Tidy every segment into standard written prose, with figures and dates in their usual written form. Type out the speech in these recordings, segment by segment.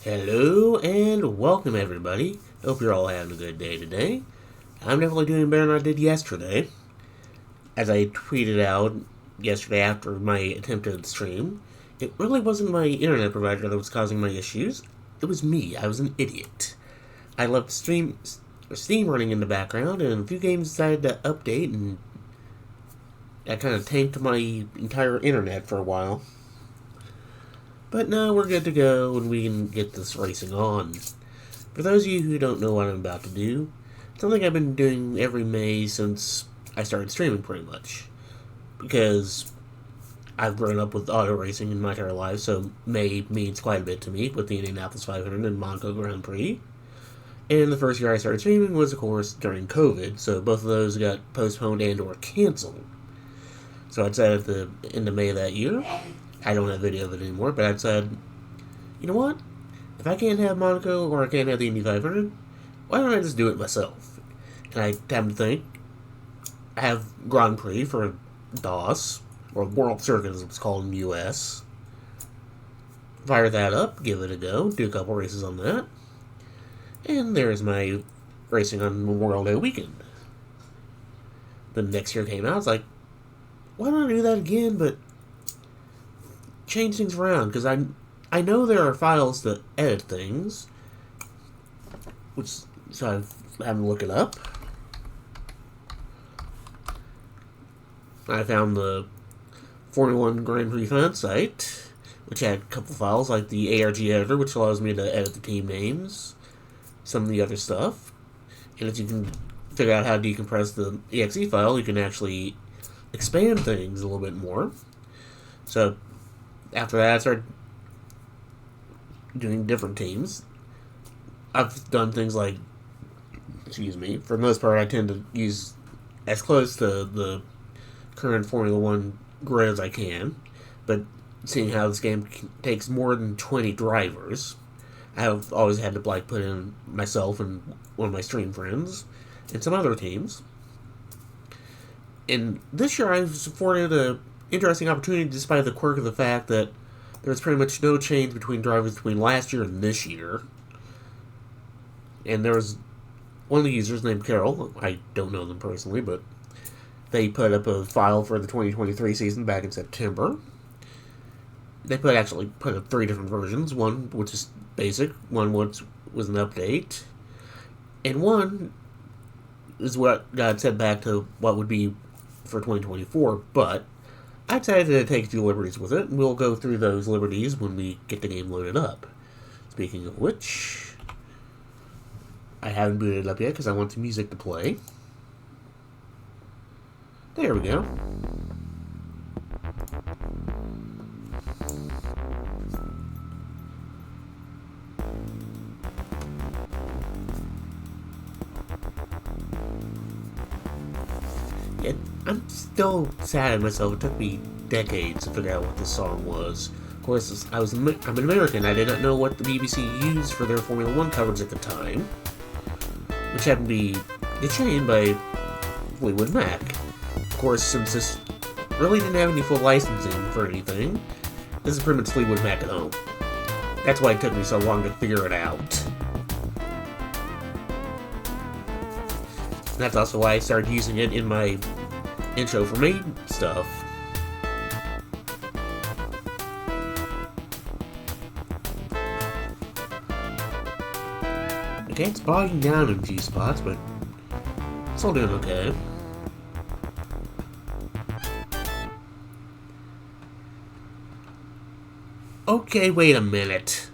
Hello and welcome everybody. Hope you're all having a good day today. I'm definitely doing better than I did yesterday. As I tweeted out yesterday after my attempted stream, it really wasn't my internet provider that was causing my issues. It was me. I was an idiot. I left Steam running in the background, and a few games decided to update, and that kind of tanked my entire internet for a while. But now we're good to go, and we can get this racing on. For those of you who don't know what I'm about to do, it's something I've been doing every May since I started streaming, pretty much. Because I've grown up with auto racing in my entire life, so May means quite a bit to me with the Indianapolis 500 and Monaco Grand Prix. And the first year I started streaming was, of course, during COVID, so both of those got postponed and or canceled. So I decided at the end of May of that year, I don't have video of it anymore, but I said, you know what? If I can't have Monaco or I can't have the Indy 500, why don't I just do it myself? And I happened to think, I have Grand Prix for DOS, or World Circuit as it's called in the US. Fire that up, give it a go, do a couple races on that. And there's my racing on Memorial Day weekend. The next year came out, I was like, why don't I do that again, but change things around, because I know there are files to edit things, so I've had to look it up. I found the Formula 1 Grand Prix fan site, which had a couple files like the ARG editor, which allows me to edit the team names, some of the other stuff. And if you can figure out how to decompress the exe file, you can actually expand things a little bit more. So after that, I started doing different teams. I've done things like, for the most part, I tend to use as close to the current Formula 1 grid as I can, but seeing how this game takes more than 20 drivers, I've always had to put in myself and one of my stream friends and some other teams. And this year I've afforded a interesting opportunity despite the quirk of the fact that there's pretty much no change between drivers between last year and this year. And there was one of the users named Carol. I don't know them personally, but they put up a file for the 2023 season back in September. They actually put up 3 different versions. One which is basic, one which was an update, and one is what got sent back to what would be for 2024, but I decided to take a few liberties with it, and we'll go through those liberties when we get the game loaded up. Speaking of which, I haven't booted it up yet because I want the music to play. There we go. I'm still sad at myself. It took me decades to figure out what this song was. Of course, I'm an American. I did not know what the BBC used for their Formula 1 coverage at the time, which happened to be The Chain by Fleetwood Mac. Of course, since this really didn't have any full licensing for anything, this is pretty much Fleetwood Mac at home. That's why it took me so long to figure it out. And that's also why I started using it in my intro for me stuff. Okay, it's bogging down in a few spots, but it's all doing okay. Okay, wait a minute.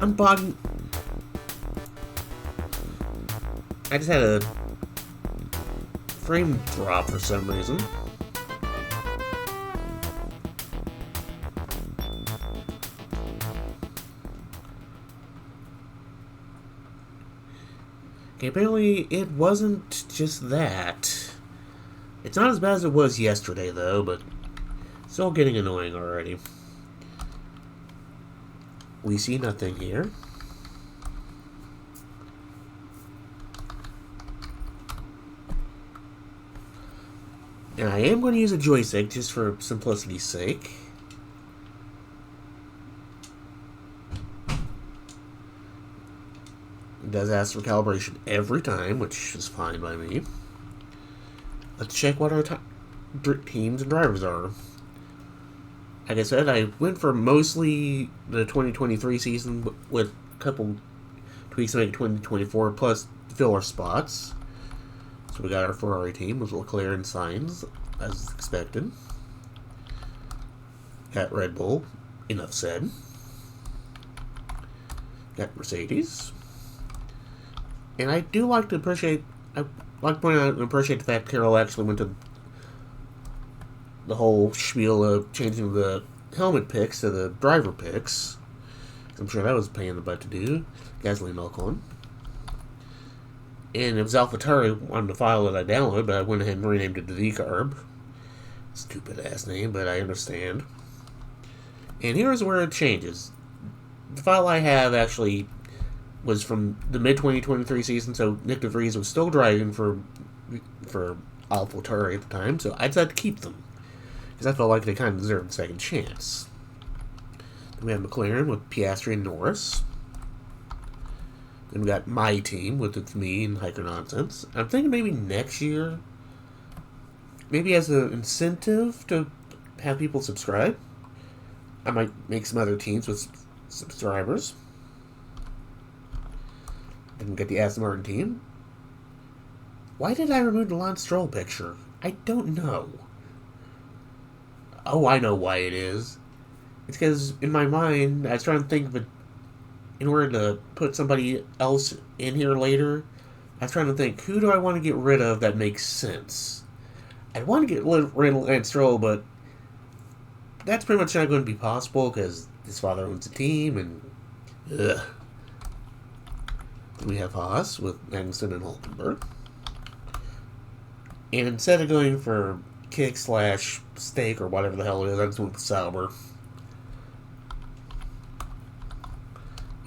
I'm bogging... I just had a frame drop for some reason. Okay, apparently it wasn't just that. It's not as bad as it was yesterday, though, but still getting annoying already. We see nothing here. And I am going to use a joystick just for simplicity's sake. does ask for calibration every time, which is fine by me. Let's check what our teams and drivers are. Like I said, I went for mostly the 2023 season with a couple tweaks to make 2024 plus filler spots. So we got our Ferrari team with Leclerc and Sainz, as expected. Got Red Bull, enough said. Got Mercedes. And I do like to appreciate, I like to point out and appreciate the fact Carroll actually went to the whole spiel of changing the helmet picks to the driver picks. I'm sure that was a pain in the butt to do. Gasoline Ocon. And it was AlphaTauri on the file that I downloaded, but I went ahead and renamed it to VCarb. Stupid ass name, but I understand. And here's where it changes. The file I have actually was from the mid-2023 season, so Nick DeVries was still driving for AlphaTauri at the time, so I decided to keep them. Because I felt like they kind of deserved a second chance. Then we have McLaren with Piastri and Norris. Then we got my team with It's Me and Hiker Nonsense. I'm thinking maybe next year, maybe as an incentive to have people subscribe, I might make some other teams with subscribers. Then we get the Aston Martin team. Why did I remove the Lance Stroll picture? I don't know. Oh, I know why it is. It's because in my mind, I was trying to think of it. In order to put somebody else in here later, I was trying to think, who do I want to get rid of that makes sense? I want to get rid of Lance Stroll, but that's pretty much not going to be possible because his father owns a team, and ugh. We have Haas with Magnussen and Hulkenberg. And instead of going for kick / steak or whatever the hell it is, I just went with Sauber.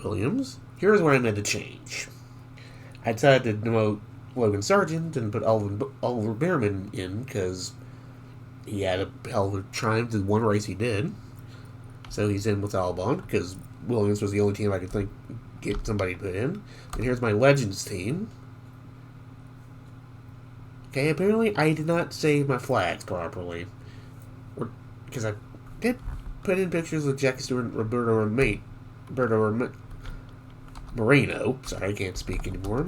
Williams. Here's where I made the change. I decided to demote Logan Sargent and put Oliver Behrman in because he had a hell of a triumph in one race he did. So he's in with Albon because Williams was the only team I could think get somebody to put in. And here's my Legends team. Okay, apparently I did not save my flags properly. Because I did put in pictures of Jackie Stewart and Roberto Moreno. Sorry, I can't speak anymore.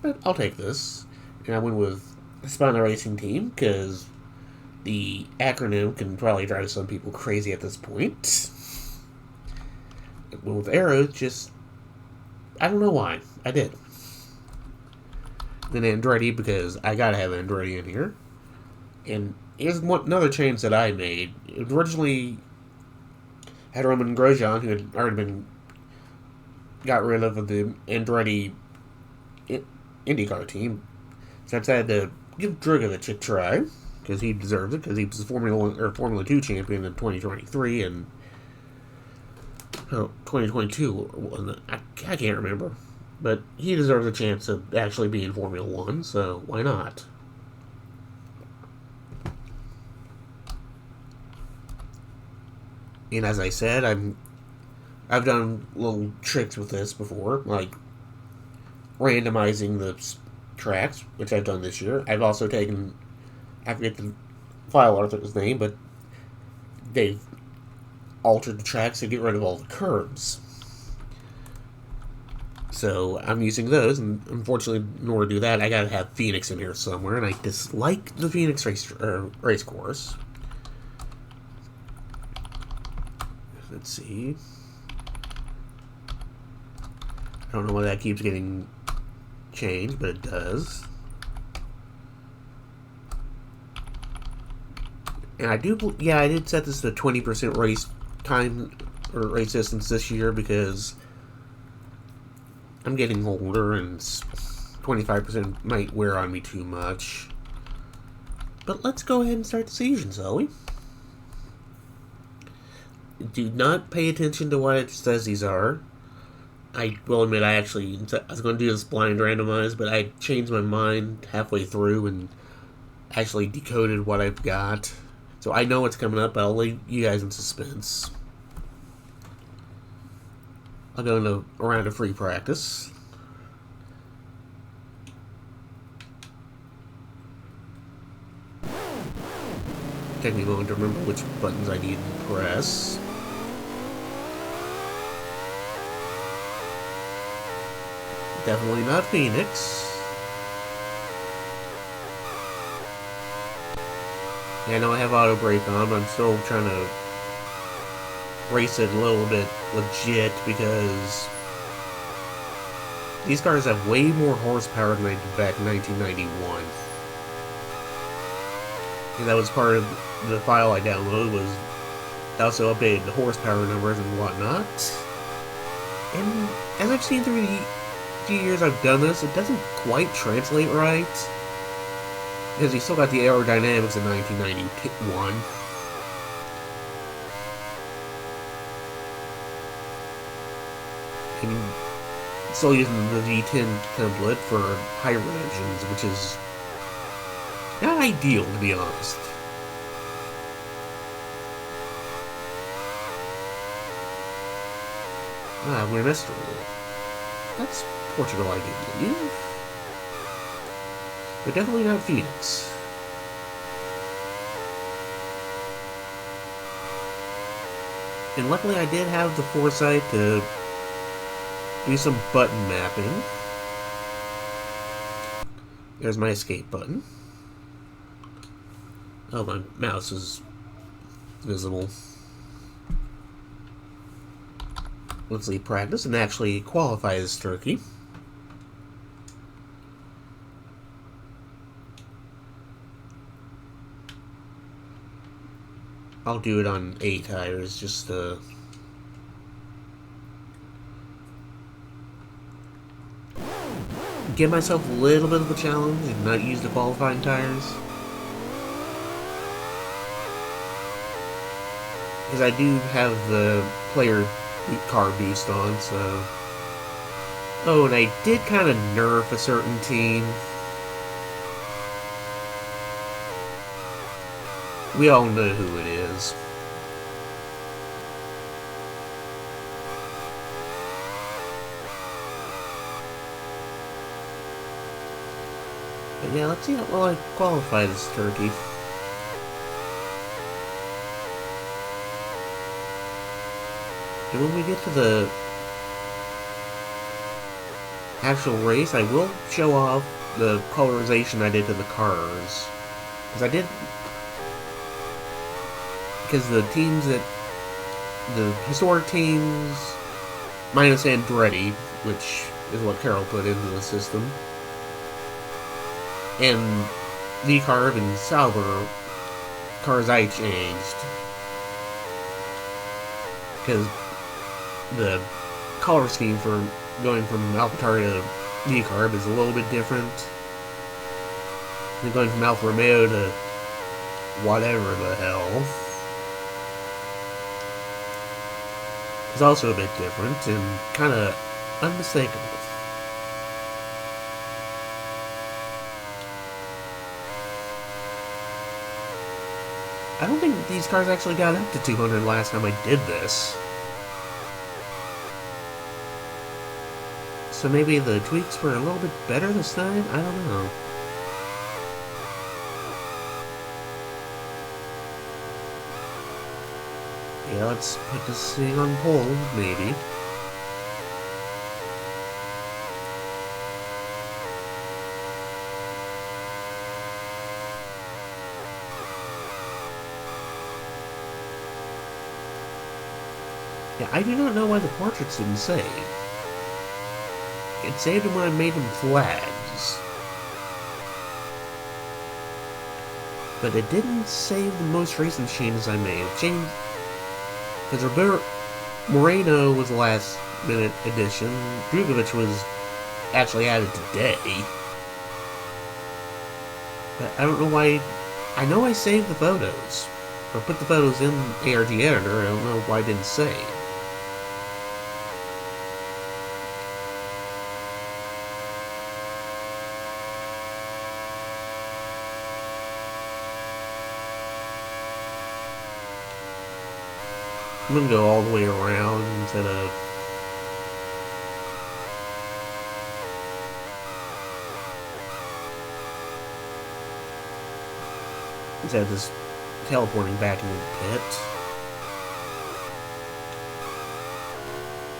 But I'll take this. And I went with Hispano Racing Team, because the acronym can probably drive some people crazy at this point. I went with Arrow, just... I don't know why. I did. Then Andretti, because I gotta have Andretti in here. And here's another change that I made. It originally had Roman Grosjean, who had already got rid of the Andretti IndyCar team. So I decided to give Drugovich a try, because he deserves it, because he was the Formula 2 champion in 2023 and 2022. I can't remember. But he deserves a chance to actually be in Formula 1, so why not? And as I said, I've done little tricks with this before, like randomizing the tracks, which I've done this year. I've also taken, I forget the file author's name, but they've altered the tracks to get rid of all the curbs. So I'm using those, and unfortunately, in order to do that, I gotta have Phoenix in here somewhere, and I dislike the Phoenix race course. Let's see. I don't know why that keeps getting changed, but it does. And I did set this to 20% race time or race distance this year because I'm getting older and 25% might wear on me too much. But let's go ahead and start the season, shall we? Do not pay attention to what it says these are. I will admit I was going to do this blind randomized, but I changed my mind halfway through and actually decoded what I've got. So I know what's coming up, but I'll leave you guys in suspense. I'll go into a round of free practice. Take me a moment to remember which buttons I need to press. Definitely not Phoenix. Yeah, I know I have auto brake on, but I'm still trying to race it a little bit legit because these cars have way more horsepower than they did back in 1991. And that was part of the file I downloaded, was also updated the horsepower numbers and whatnot. And as I've seen through the few years I've done this, it doesn't quite translate right. Because you still got the aerodynamics in 1991. And still using the V10 template for hybrid engines, which is not ideal, to be honest. Ah, we're messed with it. That's Portugal, I do believe. But definitely not Phoenix. And luckily I did have the foresight to do some button mapping. There's my escape button. Oh, my mouse is visible. Let's leave practice and actually qualify this turkey. I'll do it on 8 tires just to give myself a little bit of a challenge and not use the qualifying tires. Because I do have the player car boost on, so... Oh, and I did kind of nerf a certain team. We all know who it is. But yeah, let's see how well I qualify this turkey. And when we get to the actual race, I will show off the colorization I did to the cars. Because the teams that... the historic teams, minus Andretti, which is what Carol put into the system, and V-Carb and Sauber, cars I changed. Because the color scheme for going from AlphaTauri to V-Carb is a little bit different. And going from Alfa Romeo to whatever the hell is also a bit different and kind of unmistakable. I don't think these cars actually got up to 200 last time I did this. So maybe the tweaks were a little bit better this time? I don't know. Yeah, let's put this thing on pole, maybe. Yeah, I do not know why the portraits didn't save. It saved them when I made them flags. But it didn't save the most recent changes I made. Because Roberto Moreno was the last minute addition. Drugovich was actually added today. But I don't know why. I know I saved the photos. Or put the photos in ARG Editor. I don't know why I didn't save. I'm gonna go all the way around instead of instead of just teleporting back into the pit.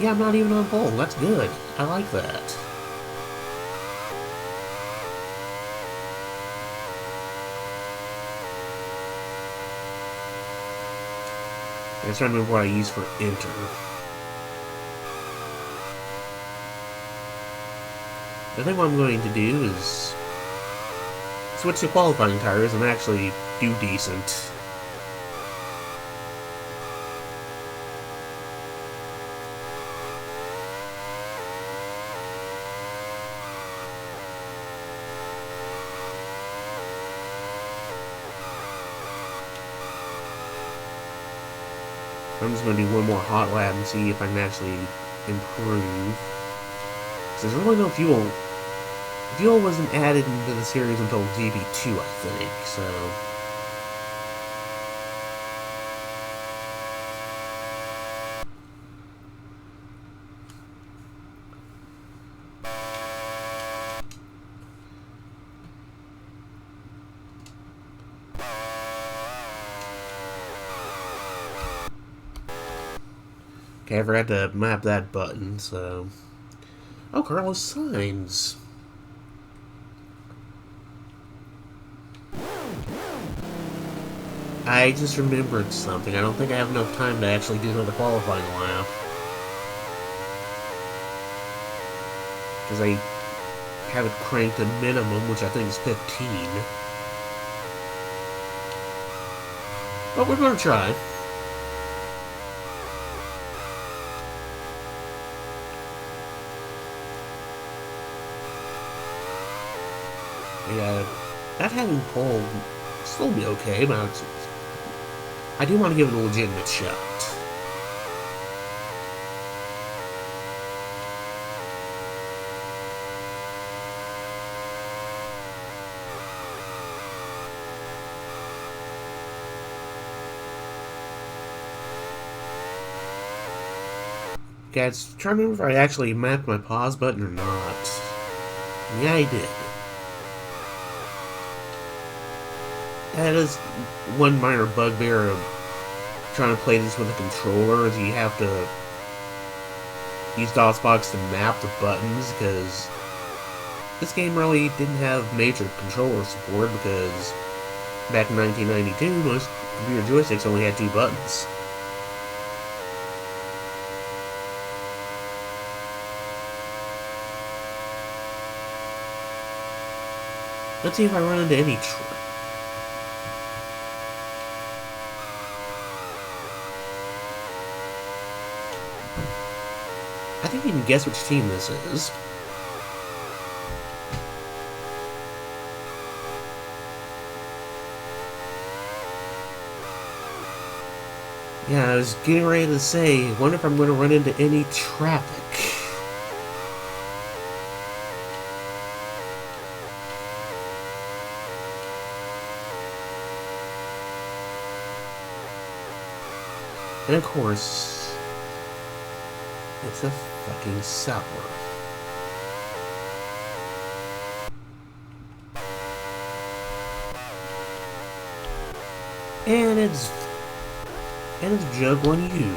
Yeah, I'm not even on pole. That's good. I like that. I was trying to remember what I use for enter. I think what I'm going to do is switch to qualifying tires and actually do decent. I'm just going to do one more hot lap and see if I can actually improve. Because there's really no fuel. Fuel wasn't added into the series until GP2, I think, so... Okay, I forgot to map that button, so... Oh, Carlos Sainz. I just remembered something. I don't think I have enough time to actually do another qualifying lap. Because I have it cranked to minimum, which I think is 15. But we're going to try. Yeah, not having pole will still be okay, but I do want to give it a legitimate shot. Guys, trying to remember if I actually mapped my pause button or not. Yeah, I did. That is one minor bugbear of trying to play this with a controller, is you have to use DOSBox to map the buttons, because this game really didn't have major controller support, because back in 1992, most computer joysticks only had 2 buttons. Let's see if I run into any I think you can guess which team this is. Yeah, I was getting ready to say, wonder if I'm going to run into any traffic. And of course, it's a fucking sour. And it's jug on you.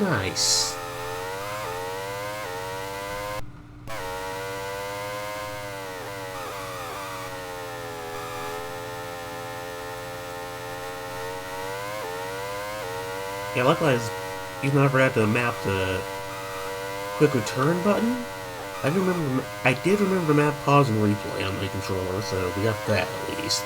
Nice. Yeah, luckily you never had to map the quick return button. I did remember to map pause and replay on my controller, so we got that at least.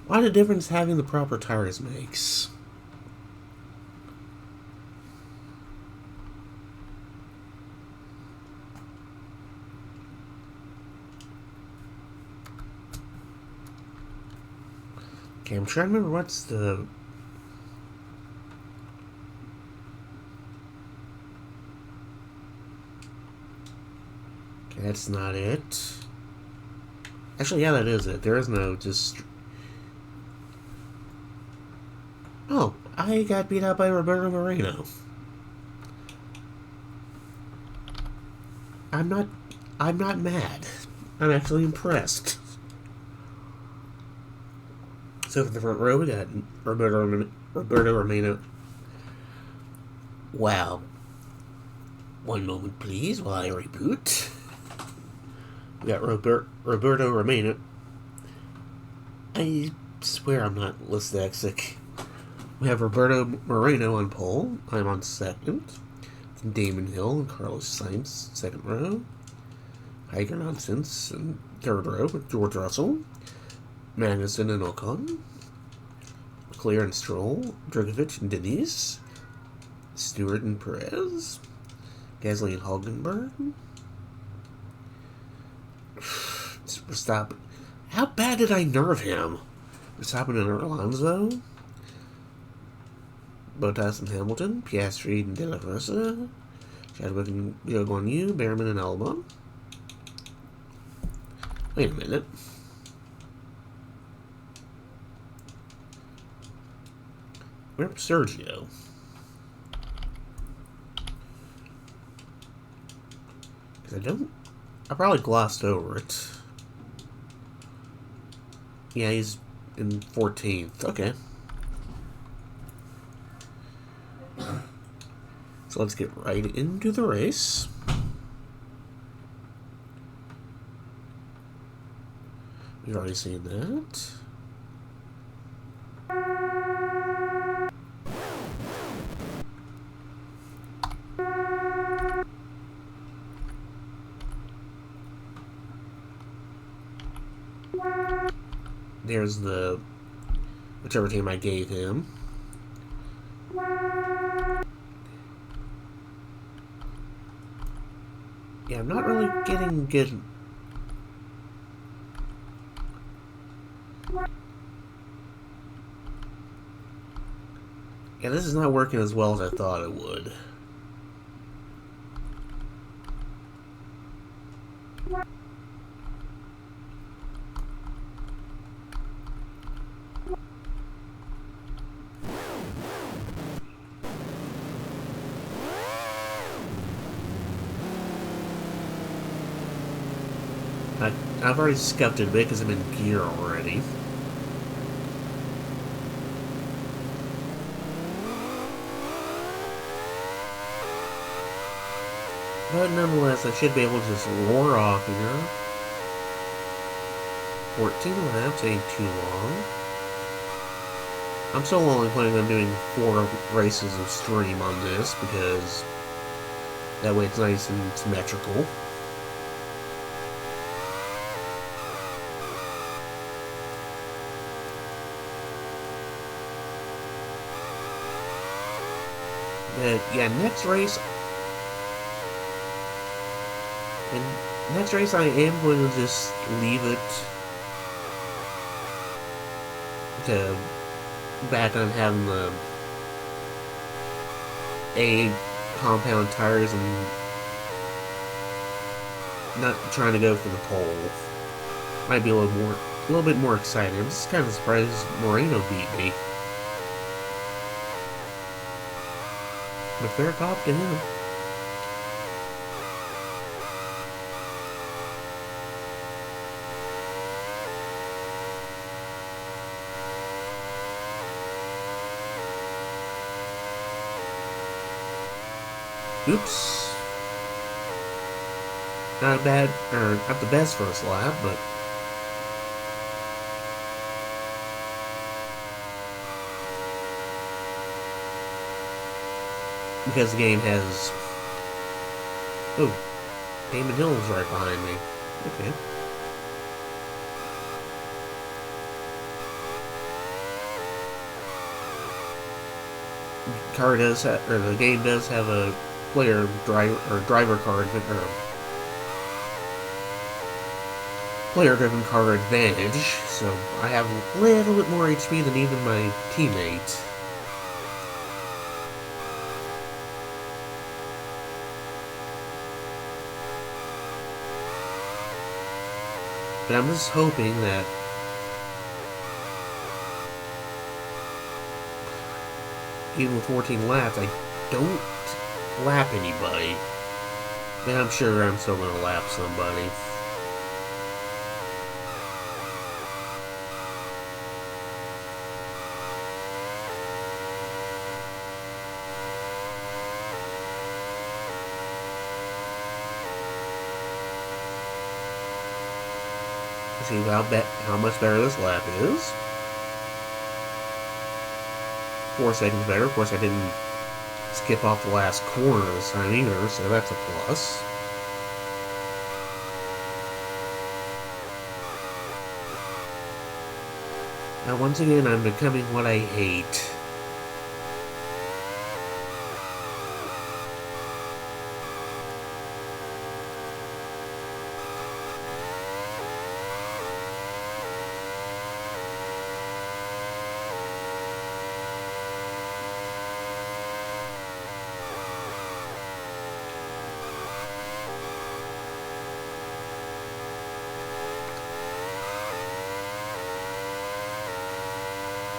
What a difference having the proper tires makes. Okay, I'm trying to remember what's the... Okay, that's not it. Actually, yeah, that is it. There is no just... Oh, I got beat out by Roberto Moreno. I'm not I'm not mad. I'm actually impressed. So for the front row, we got Roberto Romano. Wow. One moment, please, while I reboot. We got Roberto Romano. I swear I'm not dyslexic. We have Roberto Moreno on pole. I'm on second. Damon Hill and Carlos Sainz, second row. Hiker Nonsense in third row with George Russell. Magnussen and Ocon. Leclerc and Stroll. Drogovic and Denise. Stewart and Perez. Gasly and Hulkenberg. Verstappen. How bad did I nerve him? Verstappen and Alonso. Bottas and Hamilton. Piastri and De La Rosa. Chadwick and Guan Yu. Behrman and Albon. Wait a minute. Where's Sergio? Because I probably glossed over it. Yeah, he's in 14th. Okay. So let's get right into the race. We've already seen that. There's the whichever team I gave him. Yeah, I'm not really getting good. Yeah, this is not working as well as I thought it would. I've already scuffed it a bit because I'm in gear already. But nonetheless, I should be able to just roar off here. 14 laps ain't too long. I'm still only planning on doing 4 races of stream on this because that way it's nice and symmetrical. But yeah, next race I am going to just leave it to back on having the A compound tires and not trying to go for the pole. Might be a little bit more exciting. I'm just kind of surprised Moreno beat me. But fair cop to him. Oops. Not bad, or not the best first lap, but because the game has... Oh, Damon Hill's right behind me. Okay. The game does have a driver card, or player-driven car advantage, so I have a little bit more HP than even my teammate. But I'm just hoping that even with 14 laps, I don't lap anybody. But I'm sure I'm still gonna lap somebody. Let's see how much better this lap is. 4 seconds better. Of course, I didn't skip off the last corner this time either, so that's a plus. Now, once again, I'm becoming what I hate.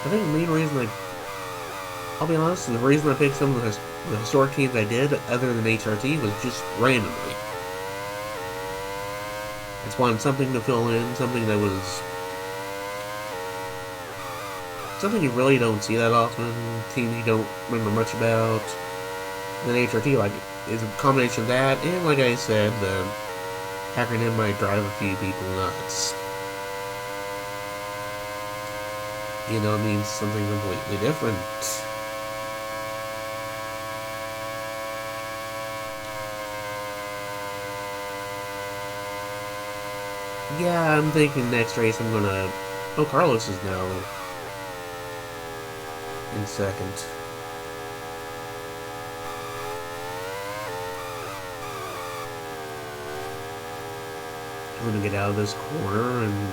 I think the main reason I'll be honest, the reason I picked some of the historic teams I did, other than HRT, was just randomly. I just wanted something to fill in, something that was... something you really don't see that often, teams you don't remember much about. And then HRT, like, is a combination of that, and like I said, the acronym might drive a few people nuts. You know, it means something completely different. Yeah, I'm thinking next race I'm gonna... Oh, Carlos is now in second. I'm gonna get out of this corner and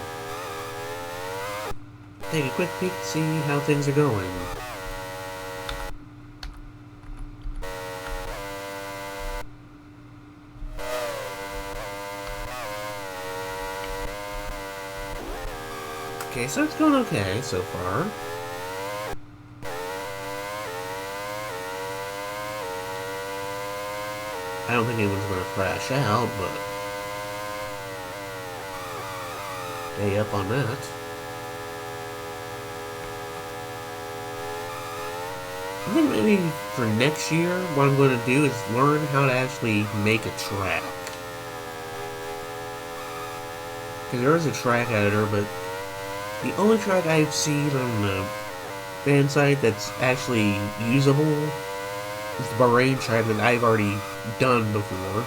take a quick peek to see how things are going. Okay, so it's going okay so far. I don't think anyone's going to crash out, but... stay up on that. I think maybe for next year, what I'm going to do is learn how to actually make a track. Because there is a track editor, but the only track I've seen on the fan site that's actually usable is the Bahrain track that I've already done before.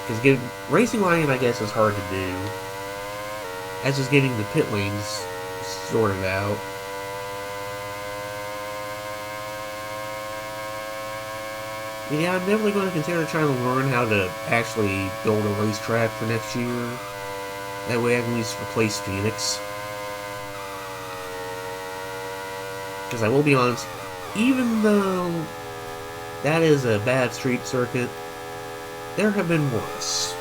Because racing line, I guess, is hard to do. As is getting the pit lanes sorted out. Yeah, I'm definitely going to consider trying to learn how to actually build a racetrack for next year. That way I can at least replace Phoenix. Because I will be honest, even though that is a bad street circuit, there have been worse.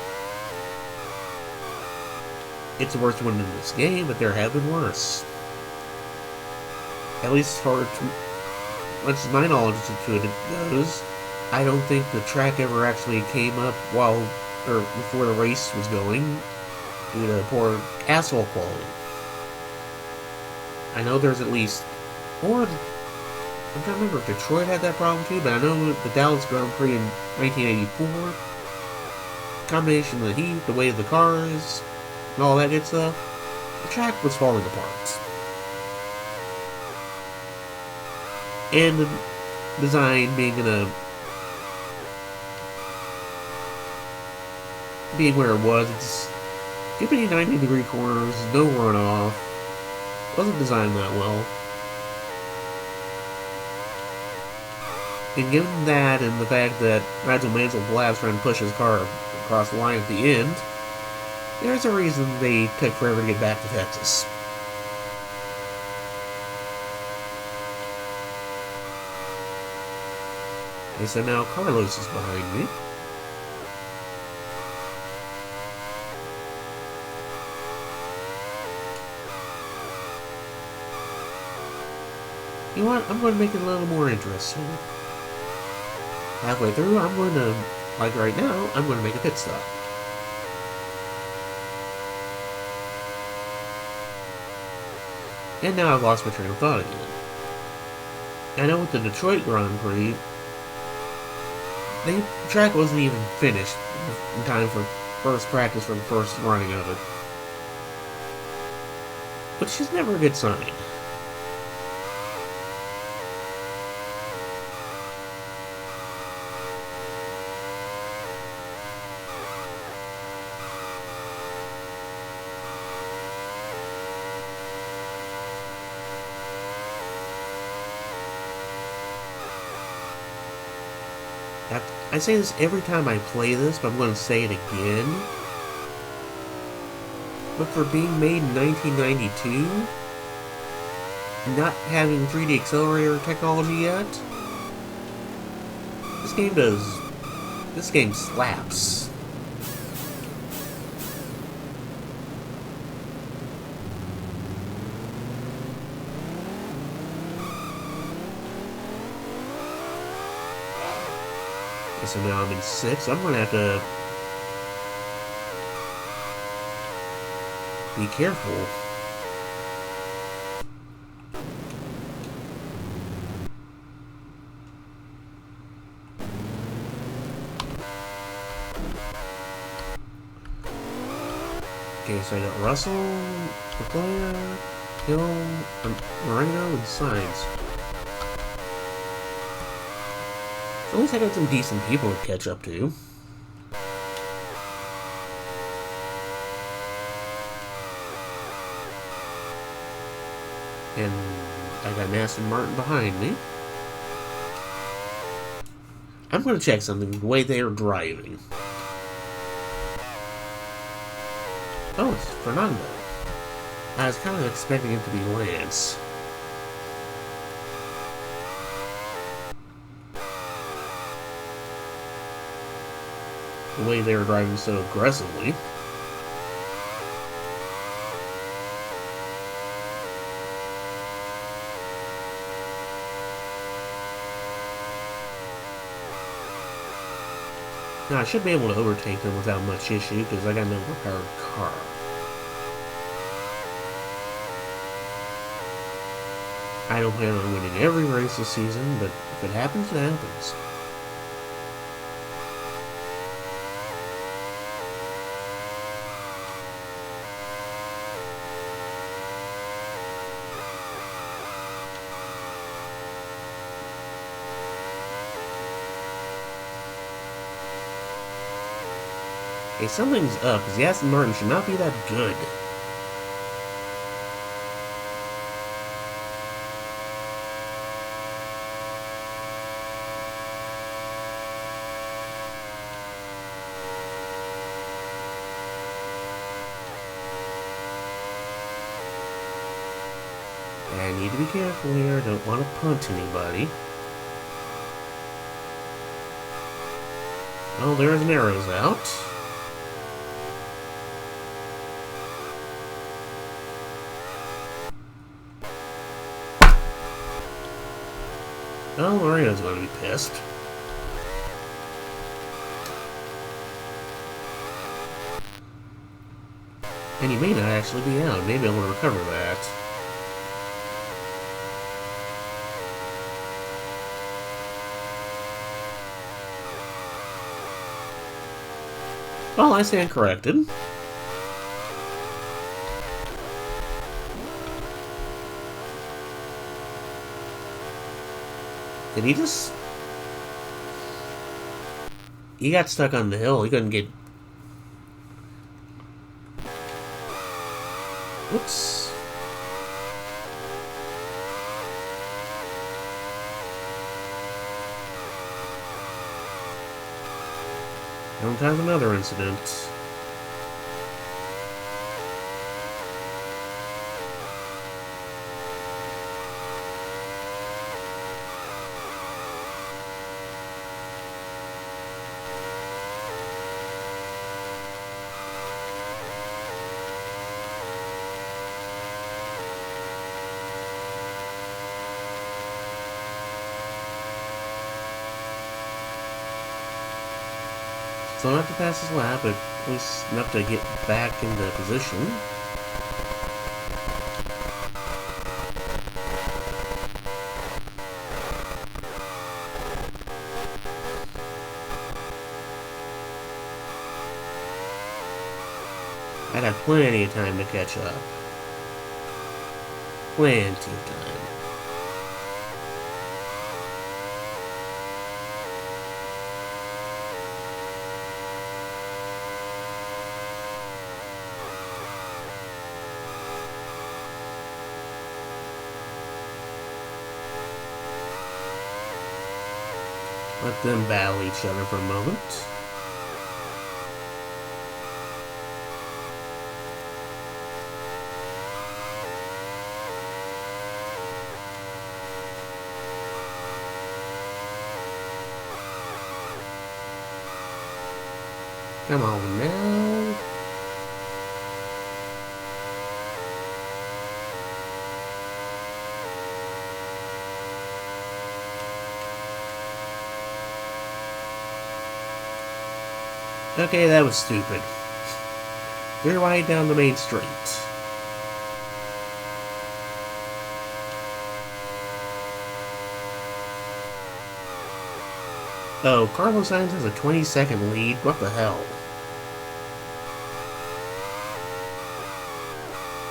It's the worst one in this game, but there have been worse. At least as far as my knowledge to it goes, I don't think the track ever actually came up before the race was going due to poor asphalt quality. I know there's at least, or I'm trying to remember if Detroit had that problem too, but I know the Dallas Grand Prix in 1984, combination of the heat, the weight of the cars, and all that good stuff, the track was falling apart. And the design being where it was, it's too many 90-degree corners, no runoff, wasn't designed that well. And given that, and the fact that Nigel Mansell Blast trying to push his car across the line at the end, there's a reason they took forever to get back to Texas. Okay, so now Carlos is behind me. You know what? I'm going to make it a little more interesting. Halfway through, I'm going to, like right now, I'm going to make a pit stop. And now I've lost my train of thought again. I know with the Detroit Grand Prix, the track wasn't even finished in time for first practice for the first running of it. Which is never a good sign. I say this every time I play this, but I'm going to say it again. But for being made in 1992, not having 3D accelerator technology yet, this game slaps. So now I'm in 6th. I'm gonna have to be careful. Okay, so I got Russell, Leclerc, Hill, Moreno, and Sainz. At least I got some decent people to catch up to. And I got an Aston Martin behind me. I'm going to check something, the way they are driving. Oh, it's Fernando. I was kind of expecting it to be Lance. The way they were driving so aggressively. Now I should be able to overtake them without much issue because I got an overpowered car. I don't plan on winning every race this season, but if it happens, it happens. Hey, something's up, because the Aston Martin should not be that good. I need to be careful here, I don't want to punt anybody. Oh, there's an arrow's out. Oh, Marino's going to be pissed. And he may not actually be out. Maybe I want to recover that. Well, I stand corrected. Did he just... He got stuck on the hill. He couldn't get... Whoops. Don't have another incident. Still not to pass his lap, but at least enough to get back into position. I'd have plenty of time to catch up. Plenty of time. Let them battle each other for a moment. Come on now. Okay, that was stupid. They're right down the main street. Oh, Carlos Sainz has a 20-second lead? What the hell?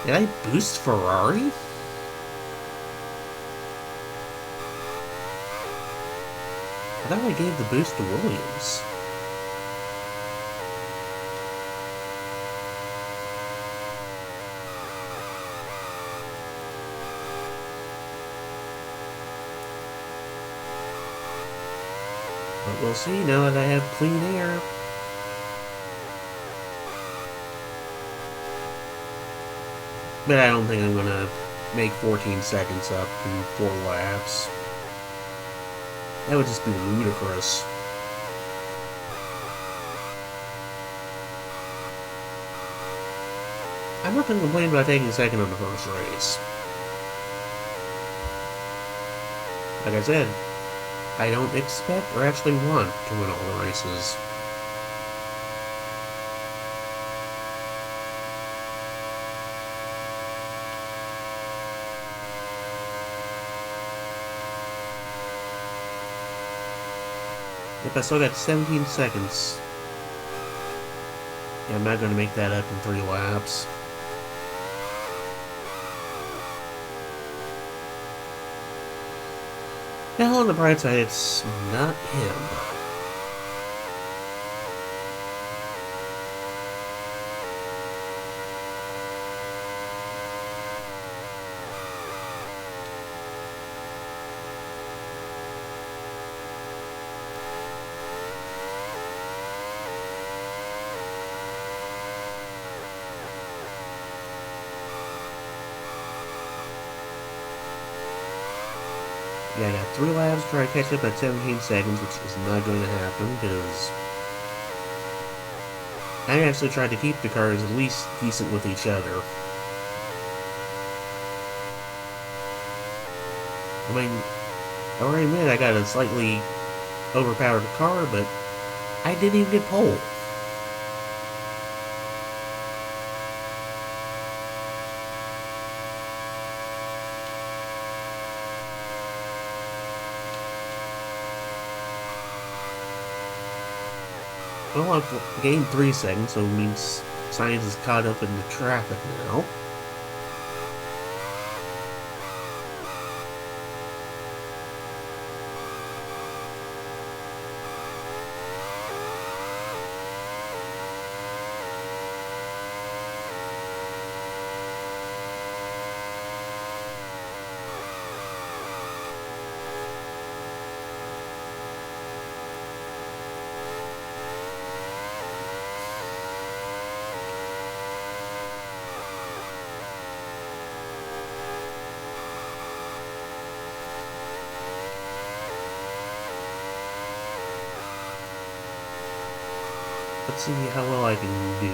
Did I boost Ferrari? I thought I gave the boost to Williams. But we'll see now that I have clean air. But I don't think I'm gonna make 14 seconds up in 4 laps. That would just be ludicrous. I'm not gonna complain about taking second on the first race. Like I said, I don't expect or actually want to win all the races. If I still got 17 seconds, yeah, I'm not going to make that up in 3 laps. Now, on the bright side, it's not him. Yeah, I got 3 laps to try to catch up at 17 seconds, which is not going to happen, because I actually tried to keep the cars at least decent with each other. I mean, I already admit I got a slightly overpowered car, but I didn't even get pole. Well, I've gained 3 seconds, so it means Sainz is caught up in the traffic now. Let's see how well I can do.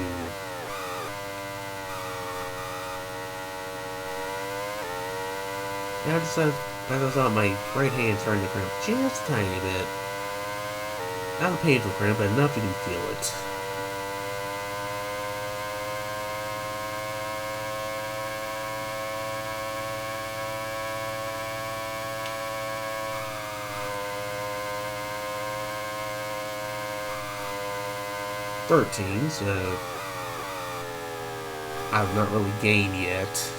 Yeah, I just thought my right hand starting to cramp just a tiny bit. Not a painful cramp, but enough you can feel it. So I've not really gained yet.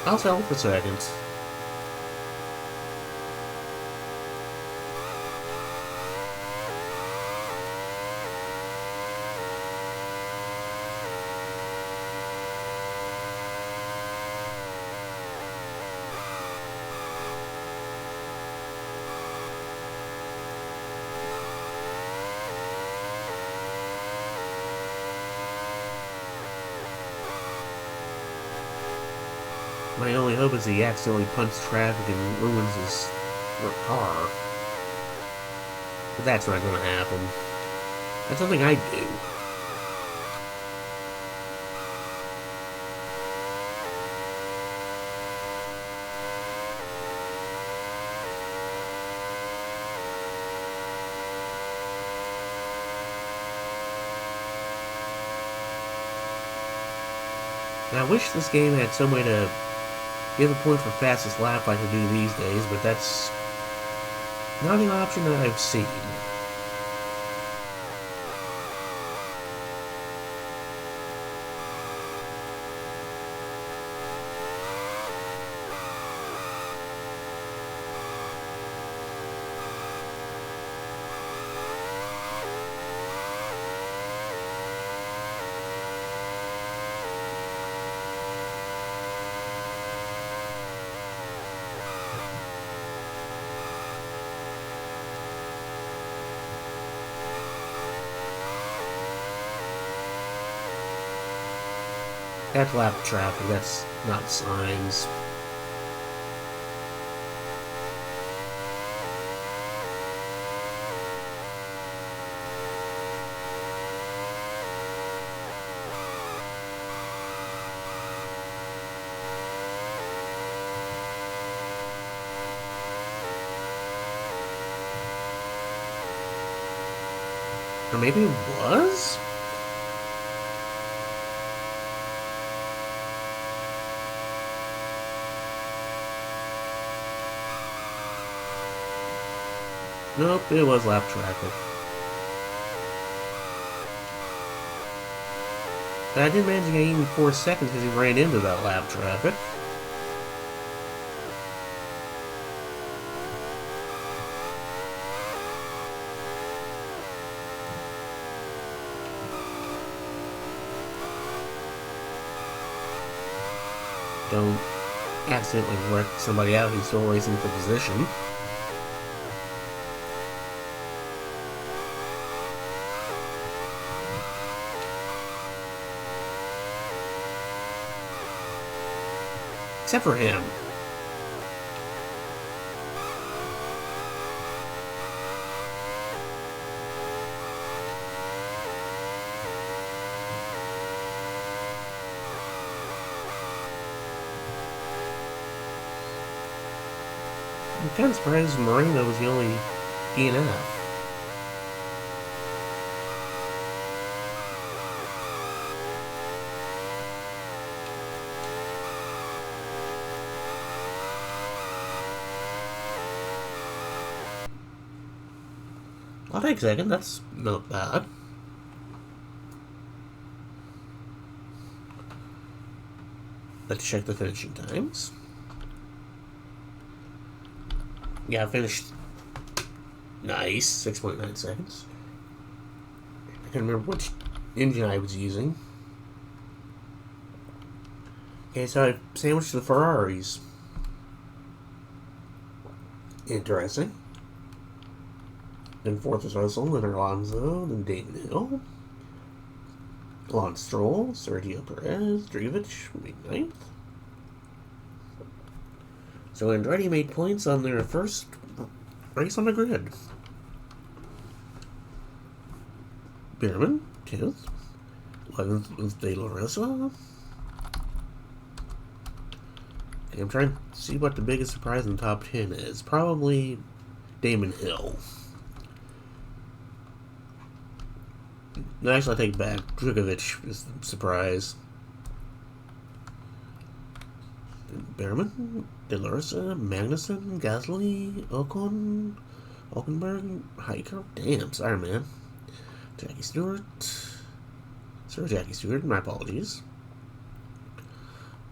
I'll settle for seconds. My only hope is he accidentally punts traffic and ruins his car. But that's not going to happen. That's something I'd do. Now, I wish this game had some way to give a point for fastest lap like I do these days, but that's not an option that I've seen. That's lap traffic, that's not signs. Or maybe it was? Nope, it was lap traffic. But I did manage to gain even 4 seconds because he ran into that lap traffic. Don't accidentally wreck somebody out who's still racing for position. Except for him. I'm kind of surprised Marino was the only DNF. I'll take a second, that's not bad. Let's check the finishing times. Yeah, I finished. Nice, 6.9 seconds. I can't remember which engine I was using. Okay, so I sandwiched the Ferraris. Interesting. Then fourth was Russell, then Alonso, then Damon Hill, Lance Stroll, Sergio Perez, Drivich made ninth. So Andretti made points on their first race on the grid. Bierman, 10th. 11th was De La Rosa. Okay, I'm trying to see what the biggest surprise in the top 10 is. Probably Damon Hill. No, actually, I take it back. Drugovich is the surprise. Behrman, Delorsa, Magnuson, Gasly, Ocon, Ockenberg, Hiker. Damn, sorry, man. Jackie Stewart. Sir Jackie Stewart, my apologies.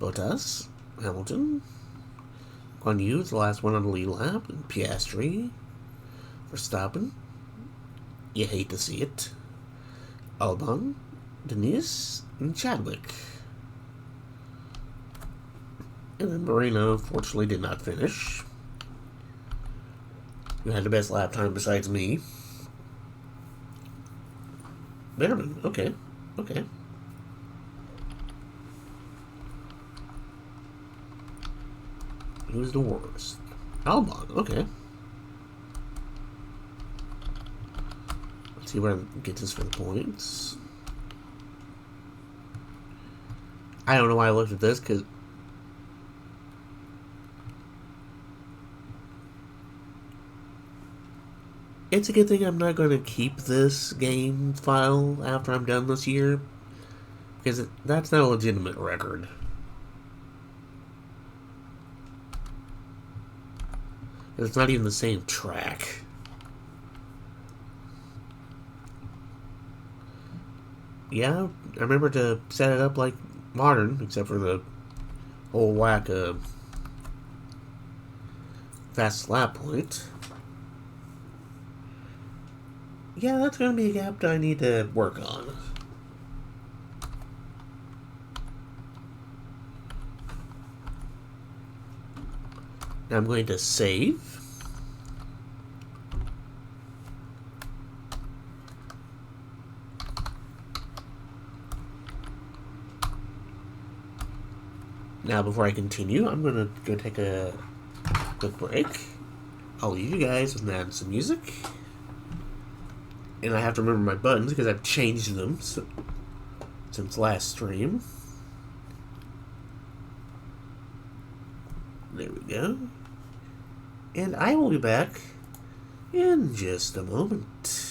Bottas, Hamilton, Guan Yu, the last one on the lead lap, and Piastri, Verstappen. You hate to see it. Albon, Denise, and Chadwick. And then Marino, fortunately, did not finish. Who had the best lap time besides me. Behrman, okay. Okay. Who's the worst? Albon, okay. Let's see where it gets us for the points. I don't know why I looked at this, because it's a good thing I'm not going to keep this game file after I'm done this year, because that's not a legitimate record. It's not even the same track. Yeah, I remember to set it up like modern, except for the whole whack of fast lap point. Yeah, that's going to be a gap that I need to work on. Now I'm going to save. Now before I continue, I'm going to go take a quick break. I'll leave you guys with some music. And I have to remember my buttons because I've changed them since last stream. There we go. And I will be back in just a moment.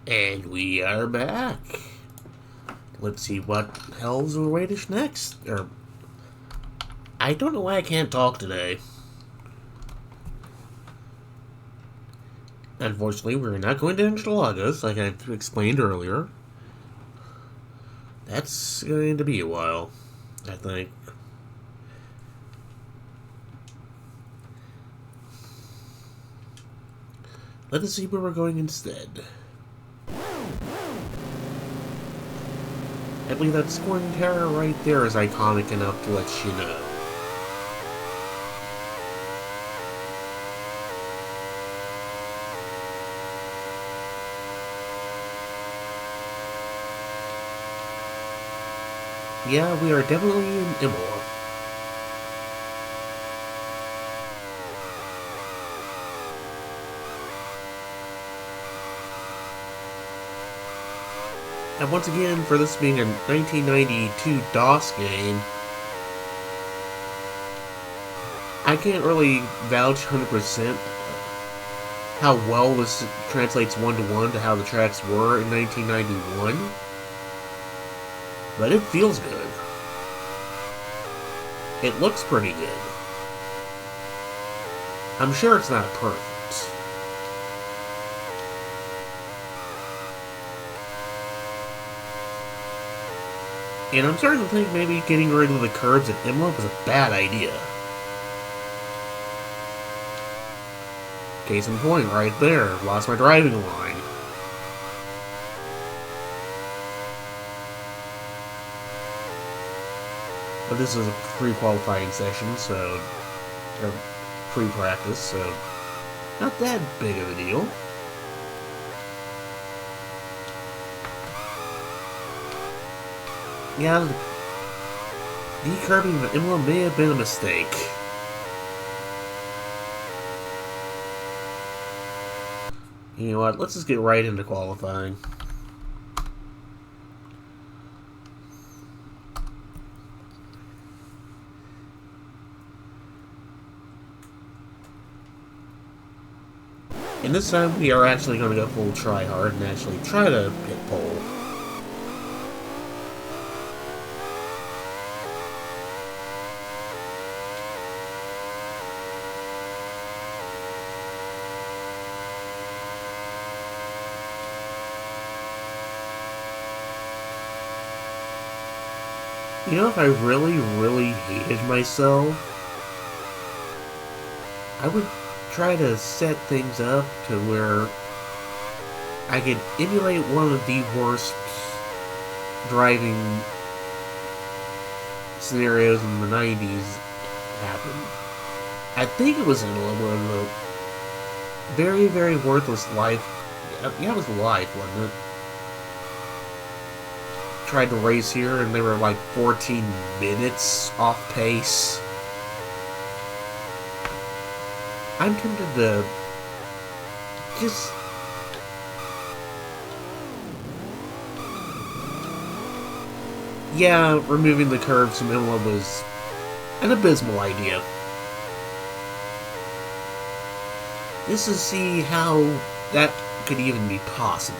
And we are back. Let's see what hell's awaiting us next. I don't know why I can't talk today. Unfortunately, we're not going to Interlagos, like I explained earlier. That's going to be a while, I think. Let us see where we're going instead. I believe that scoring tower right there is iconic enough to let you know. Yeah, we are definitely in Imola. And once again, for this being a 1992 DOS game, I can't really vouch 100% how well this translates one-to-one to how the tracks were in 1991. But it feels good. It looks pretty good. I'm sure it's not perfect. And I'm starting to think maybe getting rid of the curbs at Imola was a bad idea. Case in point, right there. Lost my driving line. But this is a pre-qualifying session, so... or pre-practice, so... not that big of a deal. Yeah, decurbing the Imola may have been a mistake. You know what, let's just get right into qualifying. And this time we are actually going to go full try-hard and actually try to hit pole. You know, if I really, really hated myself, I would try to set things up to where I could emulate one of the worst driving scenarios in the 90s happen. I think it was in a very, very worthless life. Yeah, it was Life, wasn't it? Tried to race here and they were like 14 minutes off pace. I'm tempted to just yeah, removing the curves from Imola was an abysmal idea. Just to see how that could even be possible.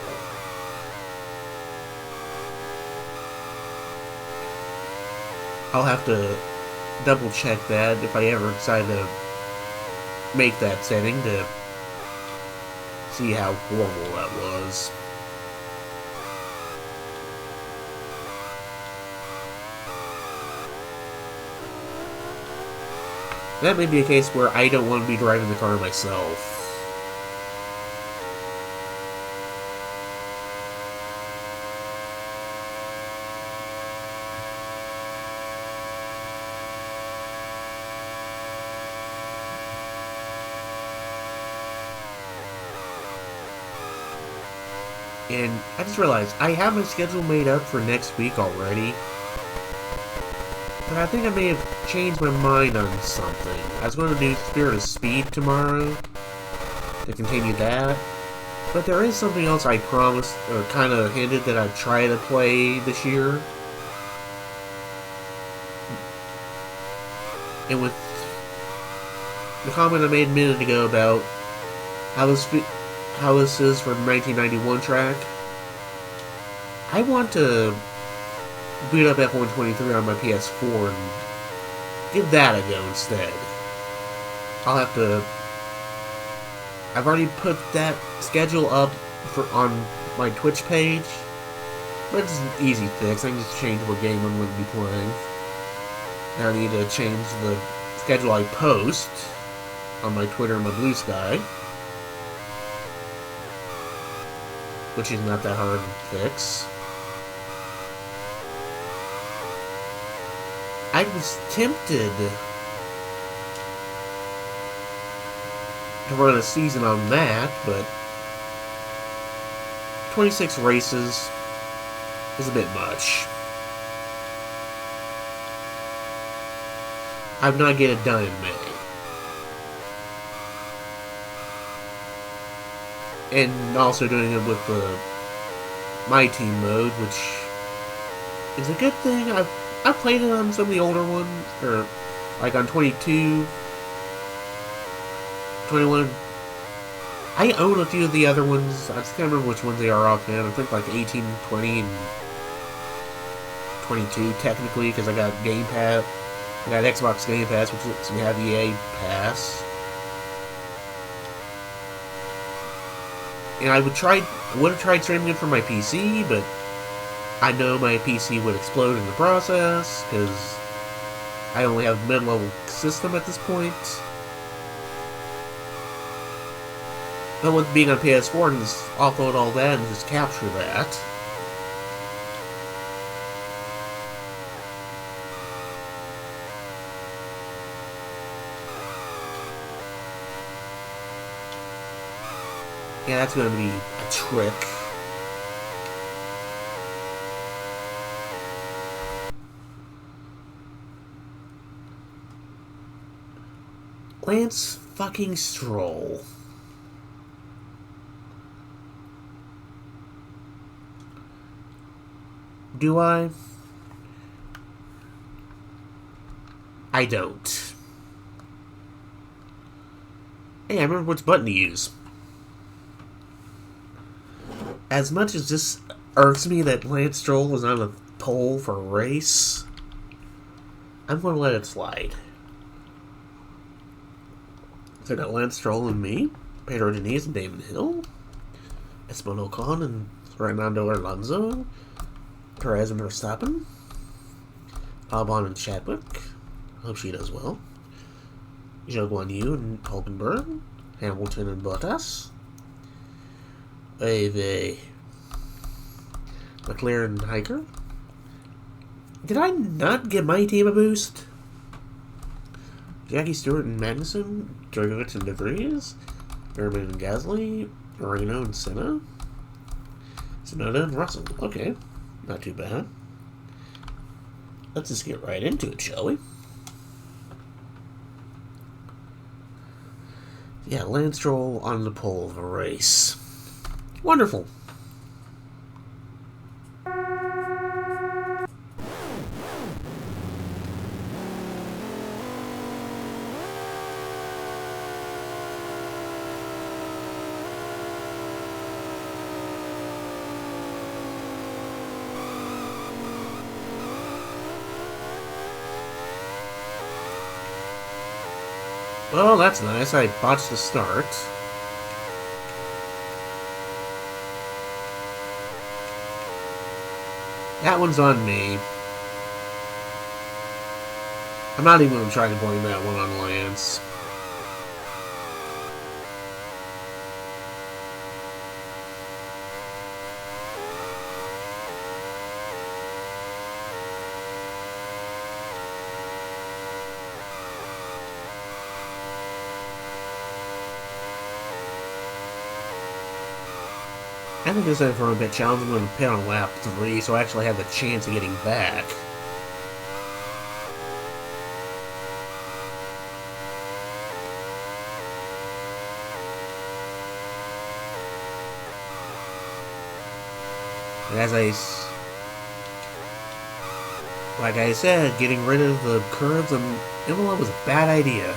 I'll have to double check that if I ever decide to make that setting to see how horrible that was. That may be a case where I don't want to be driving the car myself. And I just realized I have my schedule made up for next week already. But I think I may have changed my mind on something. I was going to do Spirit of Speed tomorrow to continue that. But there is something else I promised, or kind of hinted that I'd try to play this year. And with the comment I made a minute ago about how this is for the 1991 track, I want to boot up F123 on my PS4 and give that a go instead. I'll have to... I've already put that schedule up on my Twitch page, but it's an easy fix. I can just change what game I'm going to be playing. Now I need to change the schedule I post on my Twitter and my Blue Sky, which is not that hard to fix. I was tempted to run a season on that, but 26 races is a bit much. I would not get it done in May. And also doing it with the My Team mode, which is a good thing. I've played it on some of the older ones, or like on 22, 21. I own a few of the other ones. I just can't remember which ones they are offhand. I think like 18, 20, and 22 technically, because I got Game Pass. I got Xbox Game Pass, which lets me have EA Pass. And I would have tried streaming it from my PC, but I know my PC would explode in the process, because I only have a mid-level system at this point. But with being on PS4, I can just offload all that and just capture that. Yeah, that's going to be a trick. Lance fucking Stroll. Do I? I don't. Hey, I remember which button to use. As much as this irks me that Lance Stroll was on a pole for a race, I'm going to let it slide. So I got Lance Stroll and me, Pedro Diniz and Damon Hill, Esteban Ocon and Fernando Alonso, Perez and Verstappen, Albon and Chadwick. Hope she does well. Zhou Guan Yu and Hulkenberg, Hamilton and Bottas. McLaren and Hiker. Did I not give my team a boost? Jackie Stewart and Magnussen, Drogovic and De Vries, Berman and Gasly, Moreno and Senna, Tsunoda and Russell. Okay, not too bad. Let's just get right into it, shall we? Yeah, Lance Stroll on the pole of a race. Wonderful. Well, that's nice. I botched the start. That one's on me. I'm not even going to try to blame that one on Lance. I think this is for a bit challenging. I'm going to pit on lap 3, so I actually have the chance of getting back. And like I said, getting rid of the curves on Imola was a bad idea.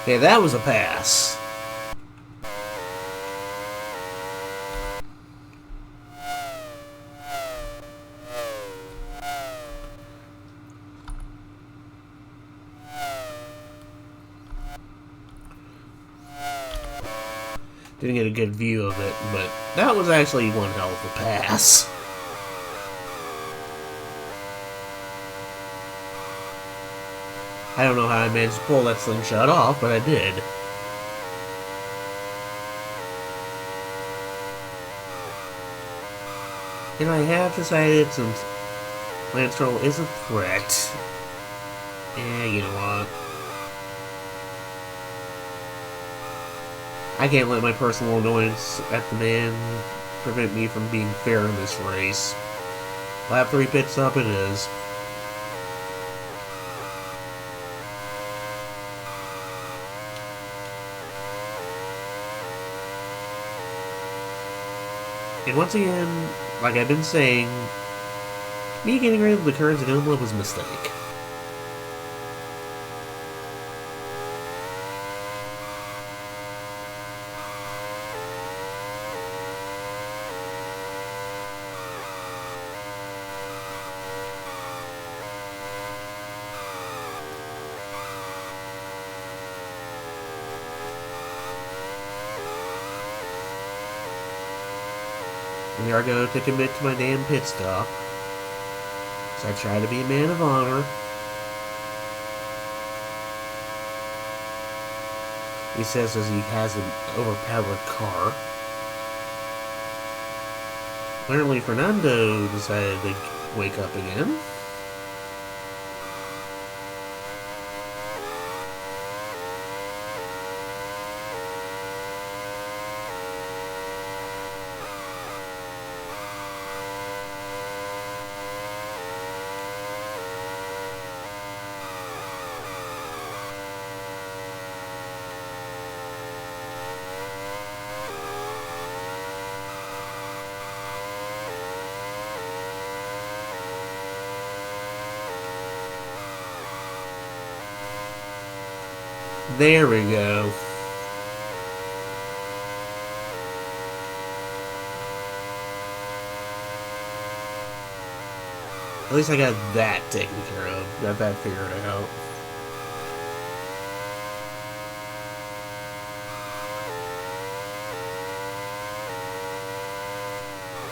Okay, that was a pass. Didn't get a good view of it, but that was actually one hell of a pass. I don't know how I managed to pull that slingshot off, but I did. And I have decided since Lance Stroll is a threat, you know what? I can't let my personal annoyance at the man prevent me from being fair in this race. Lap 3 pit stop it is. And once again, like I've been saying, me getting rid of the curves at Imola was a mistake. And here I go to commit to my damn pit stop. So I try to be a man of honor. He says as he has an overpowered car. Apparently Fernando decided to wake up again. There we go. At least I got that taken care of. Got that figured out.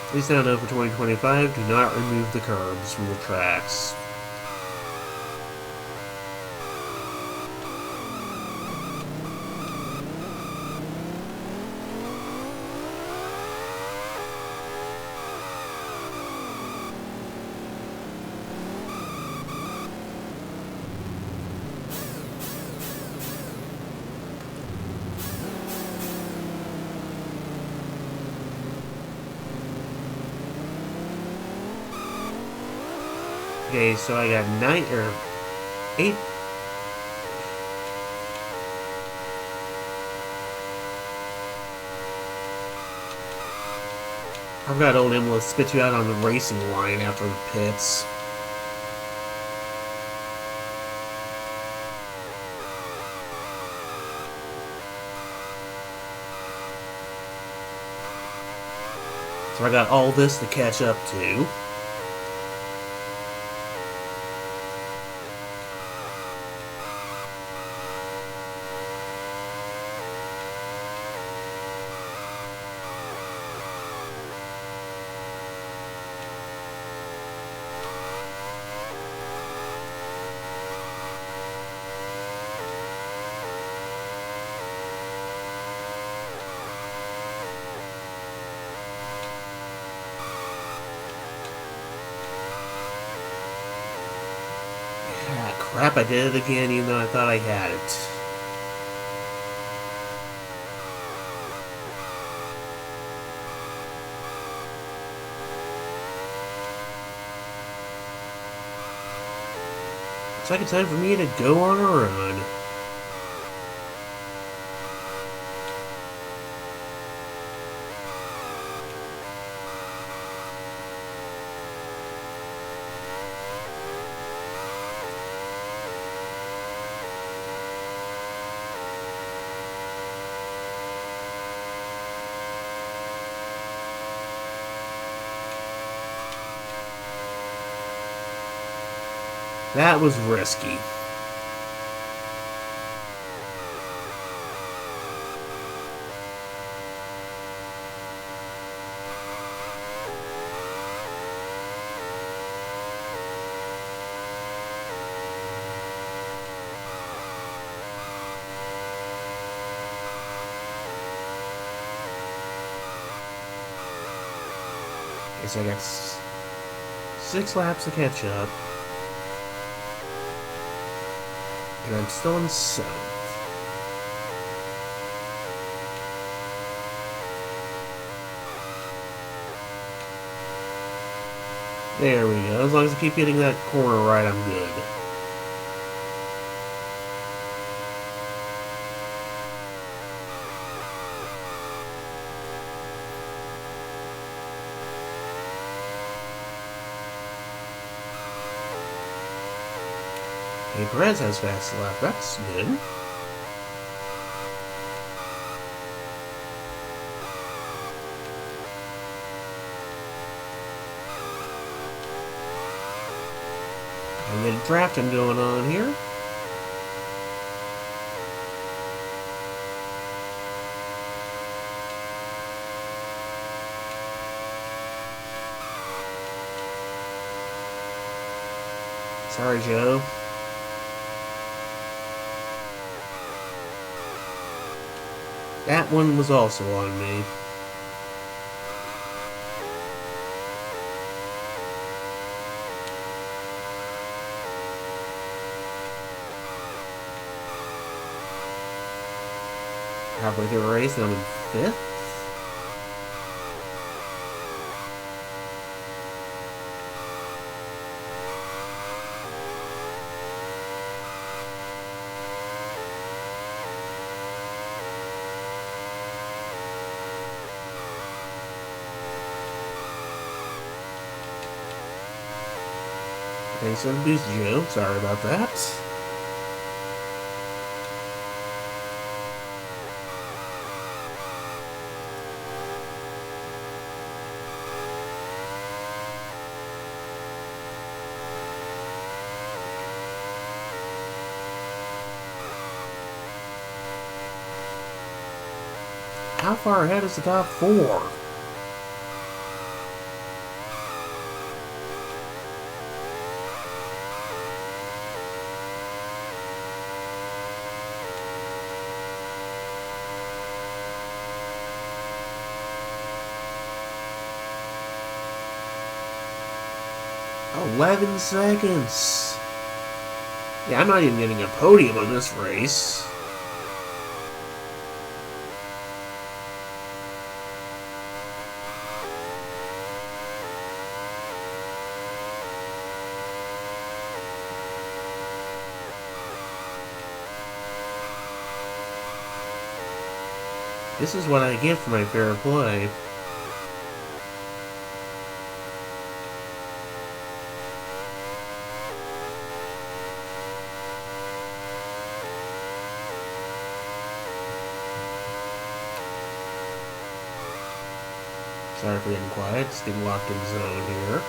At least now know for 2025, do not remove the curbs from the tracks. Okay, so I got 8. I've got old Imola spit you out on the racing line after the pits. So I got all this to catch up to. Crap, I did it again even though I thought I had it. Looks like it's time for me to go on a run. That was risky. Guess I got 6 laps to catch up. And I'm still in 7th. There we go. As long as I keep hitting that corner right, I'm good. Okay, Perez has fast left. That's good. A little drafting going on here. Sorry, Joe. That one was also on me. Halfway through the race, and I'm in 5th. Thanks for the boost, Joe. Sorry about that. How far ahead is the top 4? Oh, 11 seconds. Yeah, I'm not even getting a podium on this race. This is what I get for my fair play. Sorry for getting quiet, just getting locked in zone here.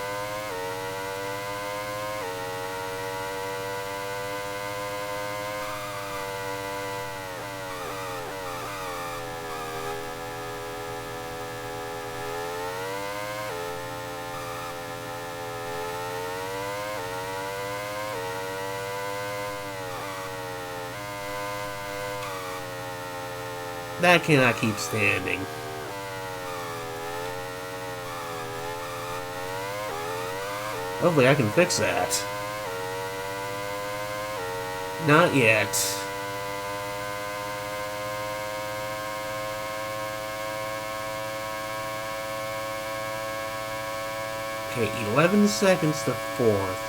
That cannot keep standing. Hopefully I can fix that. Not yet. Okay, 11 seconds to 4th.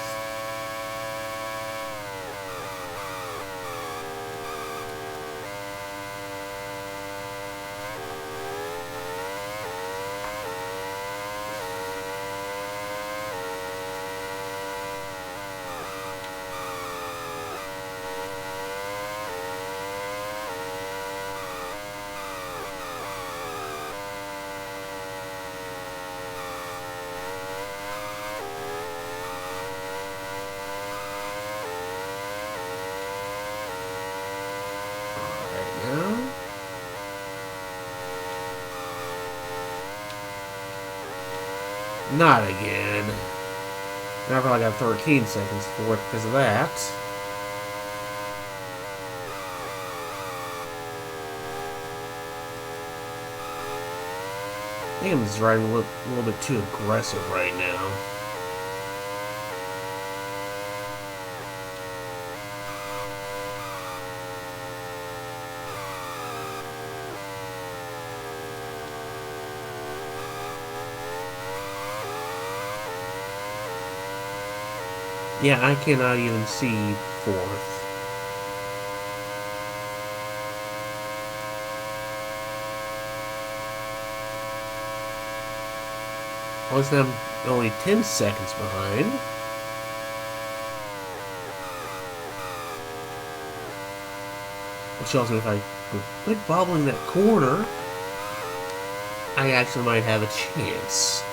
Not again. And I probably got 13 seconds for it because of that. I think I'm just driving a little bit too aggressive right now. Yeah, I cannot even see fourth. At least I'm only 10 seconds behind. Which tells me if I quit bobbling that corner, I actually might have a chance.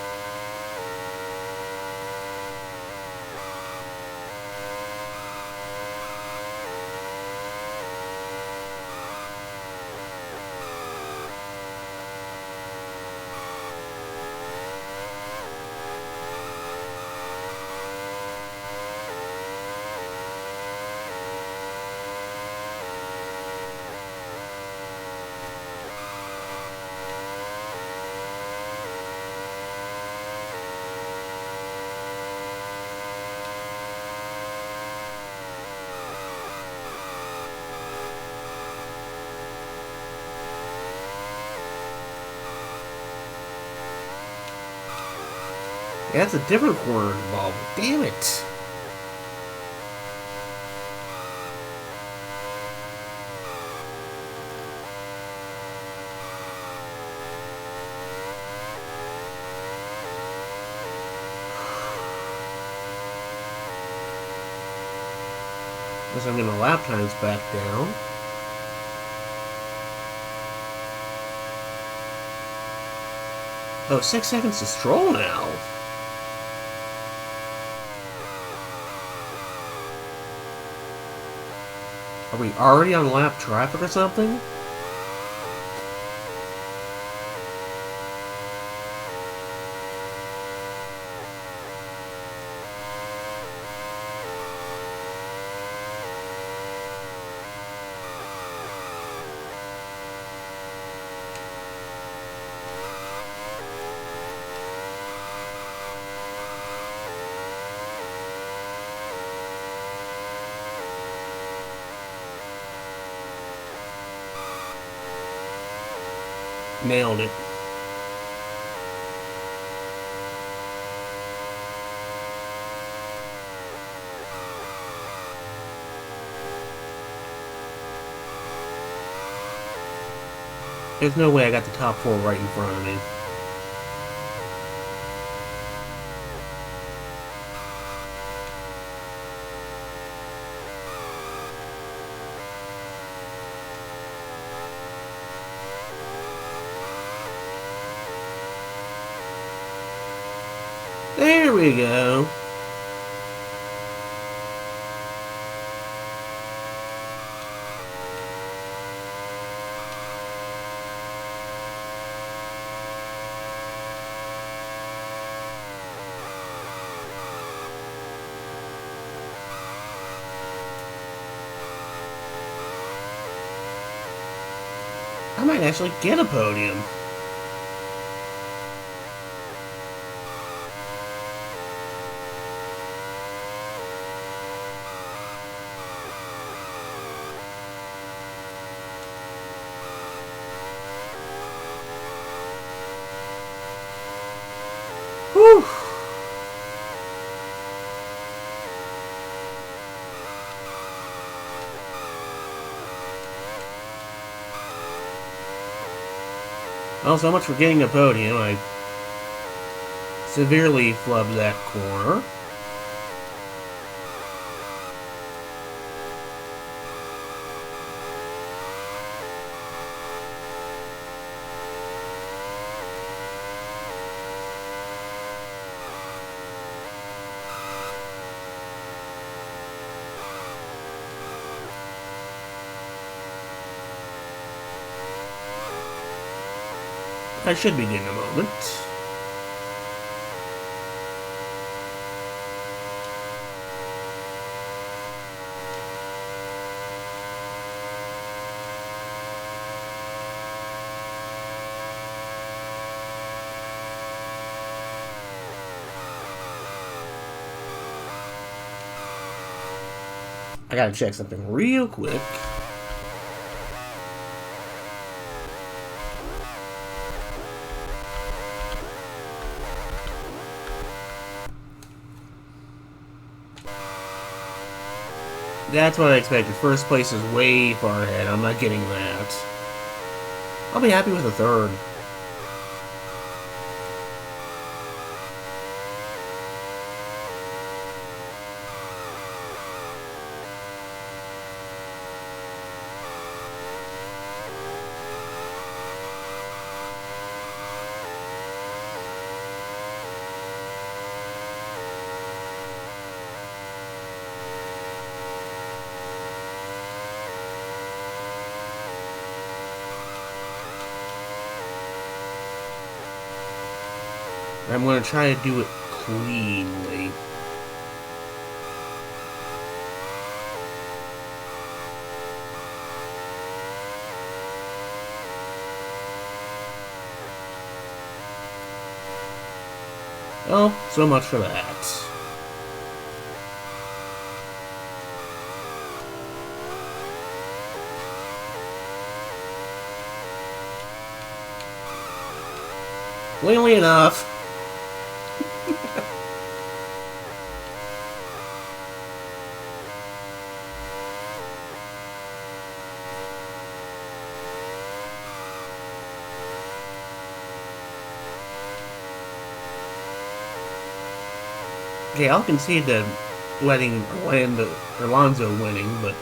Yeah, that's a different corner involved. Damn it! Guess I'm getting the lap times back down. Oh, 6 seconds to Stroll now. Are we already on lap traffic or something? Nailed it. There's no way I got the top 4 right in front of me. There we go. I might actually get a podium. Whew. Well, so much for getting a podium. I severely flubbed that corner. I should be getting a moment. I gotta check something real quick. That's what I expected. First place is way far ahead. I'm not getting that. I'll be happy with a third. I'm going to try to do it cleanly. Oh, so much for that. Cleanly enough. Okay, I'll concede to letting Alonso winning, but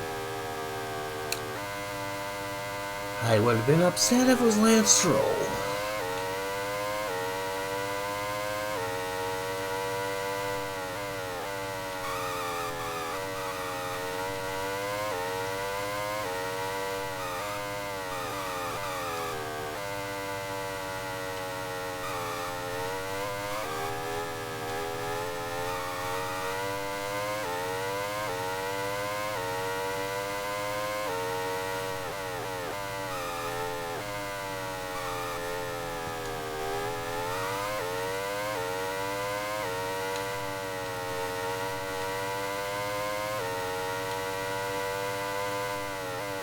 I would have been upset if it was Lance Stroll.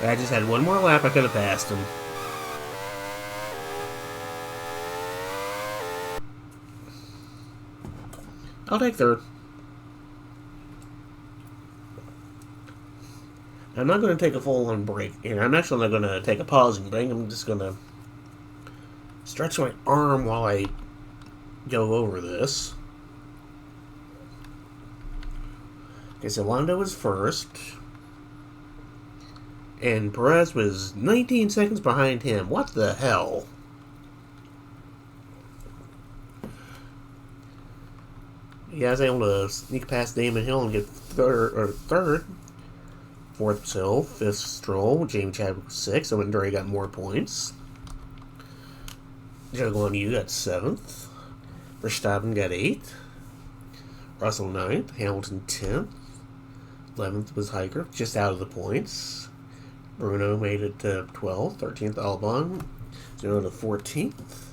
I just had one more lap, I could have passed him. I'll take third. I'm not going to take a full-on break here. I'm actually not going to take a pausing break. I'm just going to stretch my arm while I go over this. Okay, so Lando was first. And Perez was 19 seconds behind him. What the hell? Yeah, I was able to sneak past Damon Hill and get third. Fourth, Hill. Fifth, Stroll. Jamie Chadwick was sixth. So Enduri got more points. Joe Guan got seventh. Verstappen got eighth. Russell ninth. Hamilton 10th. 11th was Hiker, just out of the points. Bruno made it to 12th. 13th, Albon. 0 to 14th.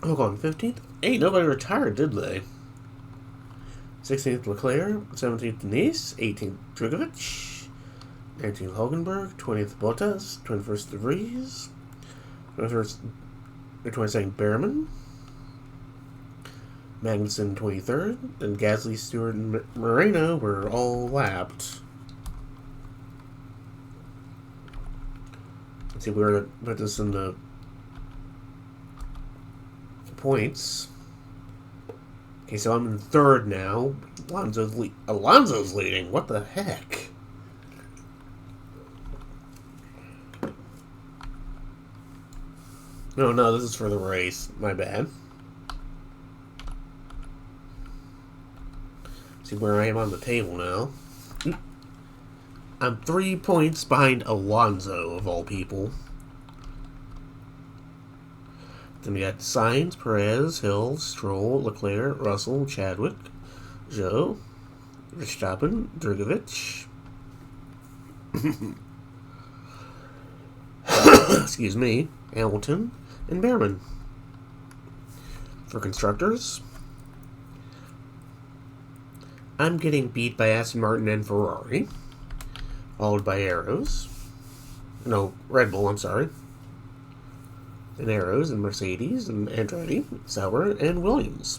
Ocon 15th. Hey, nobody retired, did they? 16th, Leclerc. 17th, Nice. 18th, Drugovich. 19th, Hulkenberg. 20th, Bottas. 21st, De Vries. 22nd, Behrman. Magnussen 23rd, and Gasly, Stewart, and Moreno were all lapped. Let's see where to put this in the points. Okay, so I'm in third now. Alonso's leading. What the heck? No, this is for the race. My bad. See where I am on the table now. I'm 3 points behind Alonso, of all people. Then we got Sainz, Perez, Hill, Stroll, Leclerc, Russell, Chadwick, Zhou, Verstappen, Drugovich. Excuse me. Hamilton and Behrman. For constructors, I'm getting beat by Aston Martin and Ferrari, followed by Arrows. No, Red Bull, I'm sorry. And Arrows and Mercedes and Andretti, Sauber, and Williams.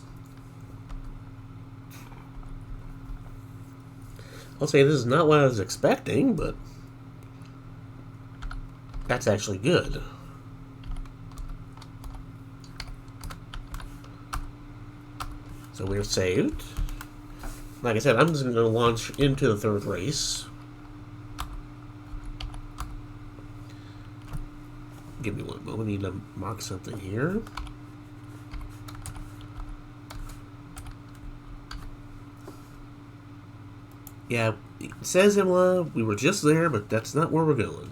I'll say this is not what I was expecting, but that's actually good. So we're saved. Like I said, I'm just going to launch into the third race. Give me one moment. I need to mark something here. Yeah, it says Imola. We were just there, but that's not where we're going.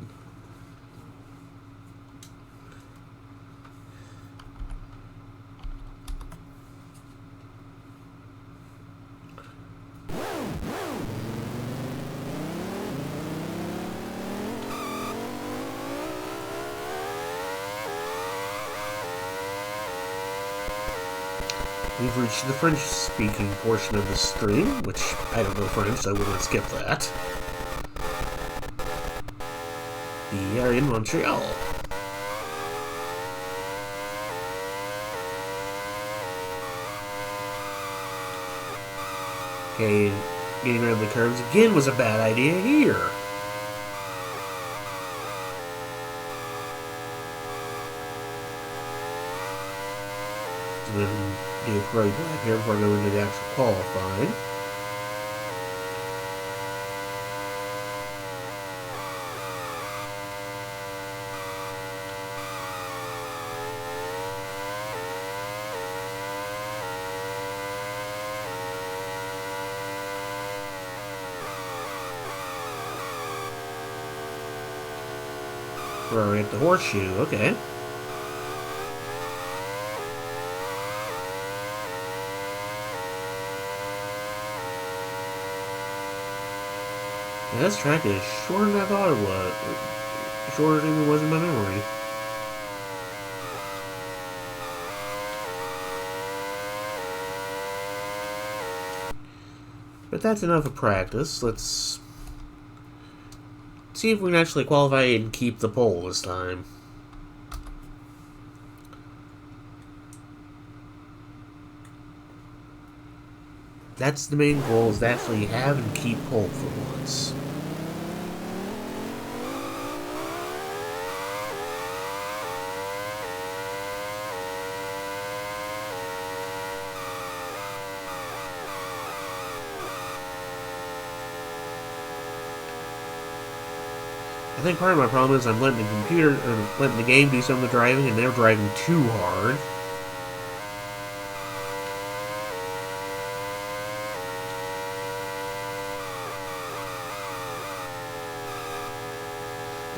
We've reached the French-speaking portion of the stream, which I don't know French, so we're going to skip that. We are in Montreal. Okay, getting around the curves again was a bad idea here. And then do a right back here before I go into the actual qualifying. We're at the horseshoe, okay. Yeah, this track is shorter than I thought it was. Shorter than it was in my memory. But that's enough of practice. Let's see if we can actually qualify and keep the pole this time. That's the main goal, is to actually have and keep pole for once. I think part of my problem is I'm letting the computer, or letting the game do some of the driving, and they're driving too hard.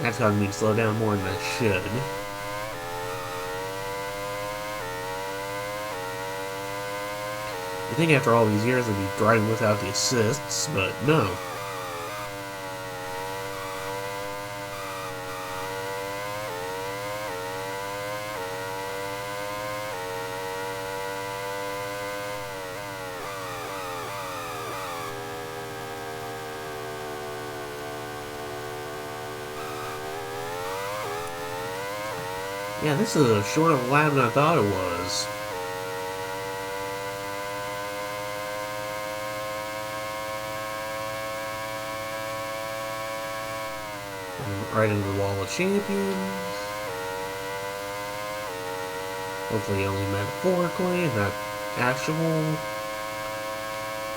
That's causing me to slow down more than I should. I think after all these years I'd be driving without the assists, but no. Yeah, this is a shorter lap than I thought it was. Right into the wall of champions. Hopefully only metaphorically, not actual.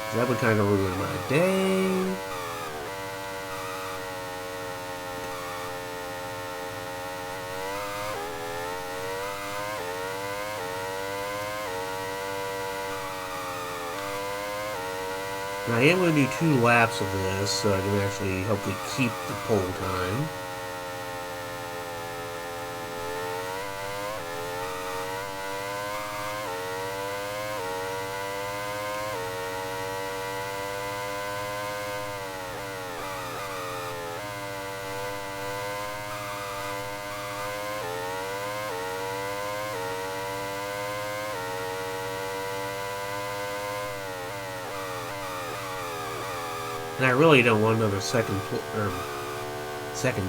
'Cause that would kind of ruin my day. And I am going to do 2 laps of this, so I can actually hopefully keep the pole time. And I really don't want another second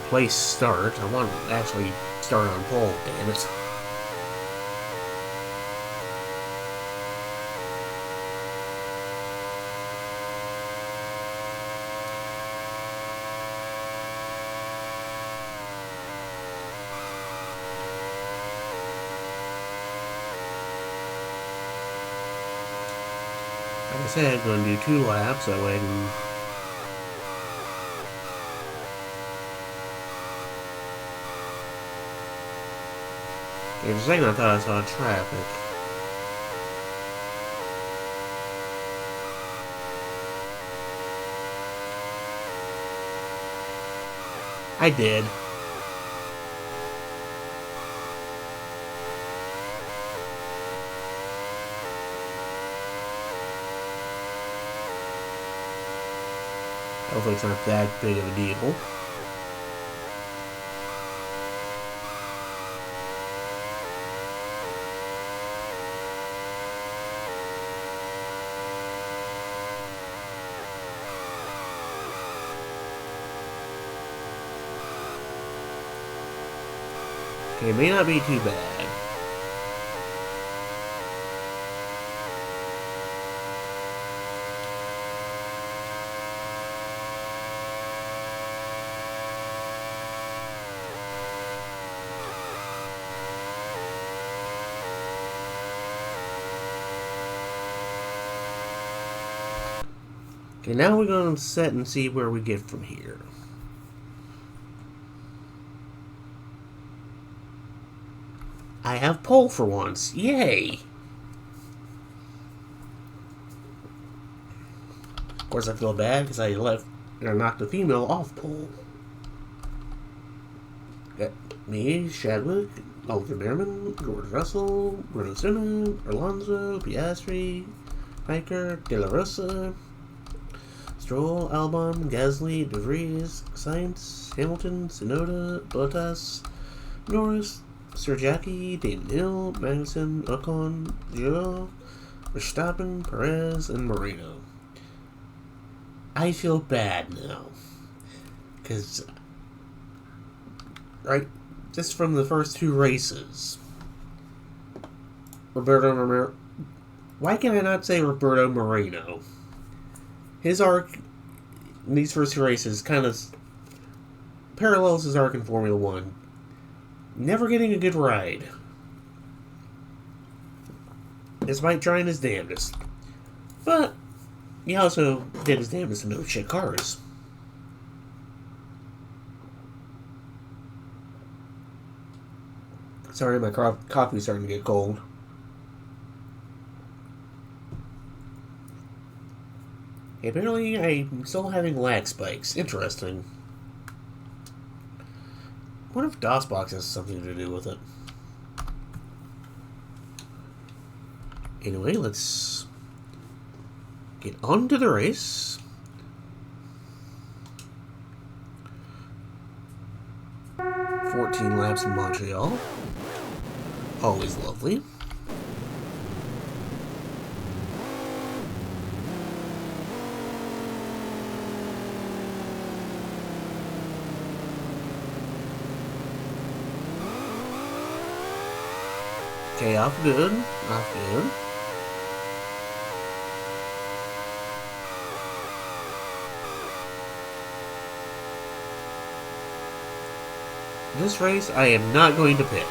place start. I want to actually start on pole, damn it. Like I said, I'm going to do 2 laps, that way I can... For a second I thought I saw traffic. I did. Hopefully it's not that big of a deal. Okay, it may not be too bad. Okay, now we're going to set and see where we get from here. I have pole for once. Yay! Of course, I feel bad because I knocked the female off pole. Got me, Shadwick, Oliver Behrman, George Russell, Bruno Senna, Alonso, Piastri, Piker, De La Rosa, Stroll, Albon, Gasly, De Vries, Sainz, Hamilton, Tsunoda, Bottas, Norris, Sergiaki, Damon Hill, Magnussen, Ocon, Giro, Verstappen, Perez, and Moreno. I feel bad now. Because, right, just from the first 2 races, Roberto Moreno. Why can I not say Roberto Moreno? His arc in these first 2 races kind of parallels his arc in Formula 1. Never getting a good ride. Despite trying his damnedest. But he also did his damnedest in those shit cars. Sorry, my coffee's starting to get cold. Apparently, I'm still having lag spikes. Interesting. I wonder if DOSBox has something to do with it. Anyway, let's get on to the race. "14 laps in Montreal. Always lovely. Okay, off good. Off good. This race, I am not going to pit.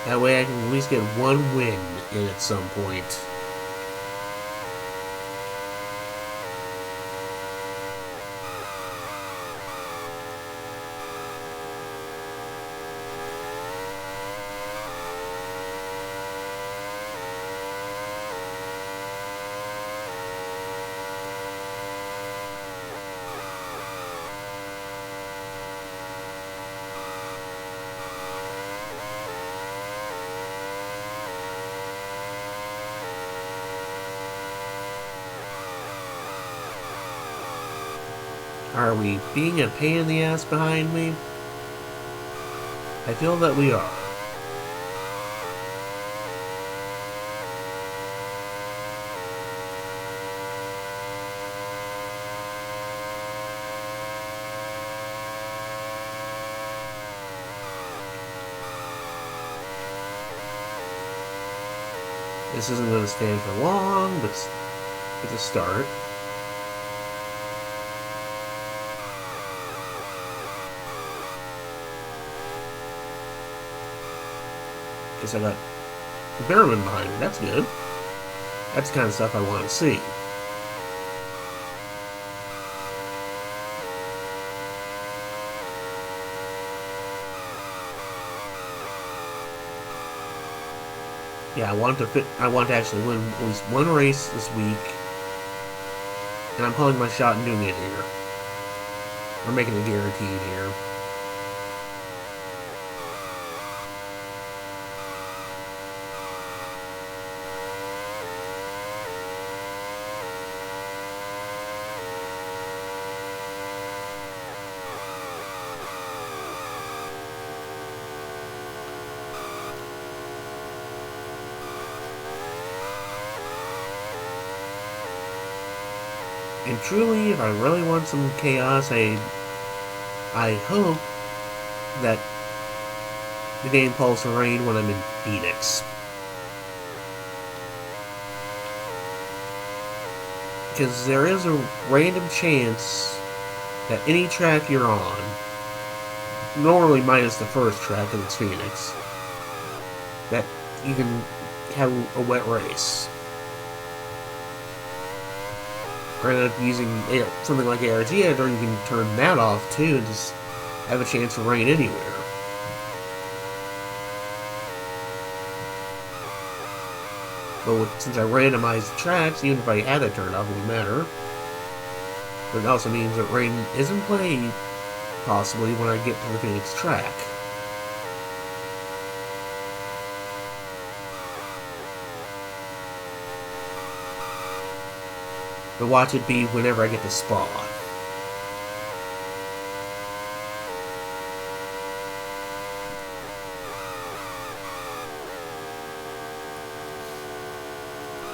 That way I can at least get 1 win in at some point. Are we being a pain in the ass behind me? I feel that we are. This isn't going to stand for long, but it's a start. Guess I got Behrman behind me. That's good. That's the kind of stuff I want to see. Yeah, I want to actually win at least one race this week, and I'm calling my shot and doing it here. We're making it guaranteed here. And truly, if I really want some chaos, I hope that the game falls to rain when I'm in Phoenix. Because there is a random chance that any track you're on, normally minus the first track because it's Phoenix, that you can have a wet race. Granted, using something like ARG editor, you can turn that off too and just have a chance for rain anywhere. But since I randomized the tracks, even if I had it turned off, it wouldn't matter. But it also means that rain isn't played, possibly, when I get to the Phoenix track. But watch it be whenever I get to Spa.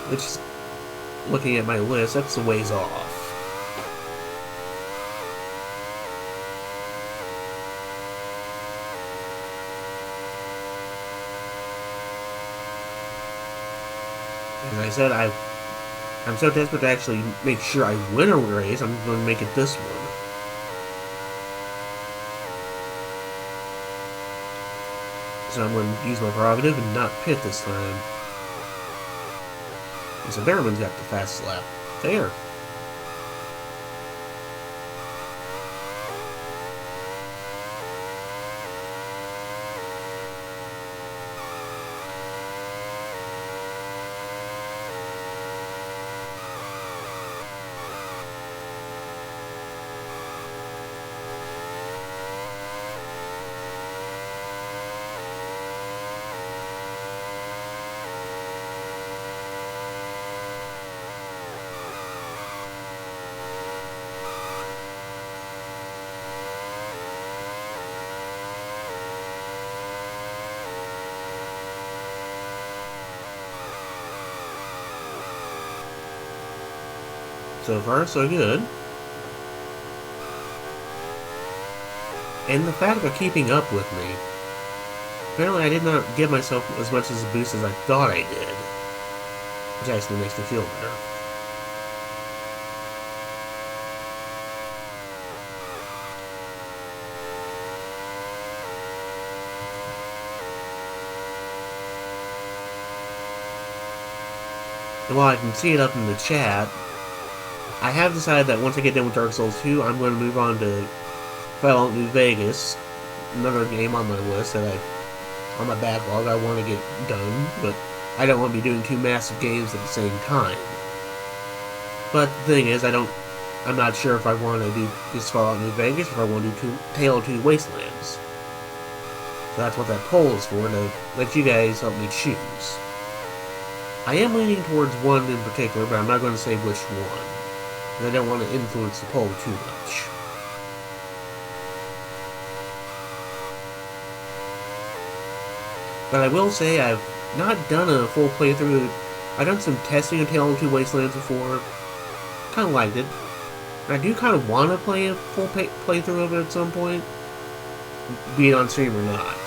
Which, looking at my list, that's a ways off. As I said, I'm so desperate to actually make sure I win a race, I'm going to make it this one. So I'm going to use my prerogative and not pit this time. So Behrman's got the fastest lap. There. So far, so good. And the fact they're keeping up with me. Apparently I did not give myself as much as a boost as I thought I did. Which actually makes me feel better. And while I can see it up in the chat, I have decided that once I get done with Dark Souls 2, I'm going to move on to Fallout New Vegas, another game on my list that on my backlog I want to get done, but I don't want to be doing two massive games at the same time. But the thing is, I'm not sure if I want to do just Fallout New Vegas or if I want to do Tale of Two Wastelands. So that's what that poll is for, to let you guys help me choose. I am leaning towards one in particular, but I'm not going to say which one. I don't want to influence the poll too much. But I will say I've not done a full playthrough. I've done some testing of Tale of Two Wastelands before. Kind of liked it. And I do kind of want to play a full playthrough of it at some point, be it on stream or not.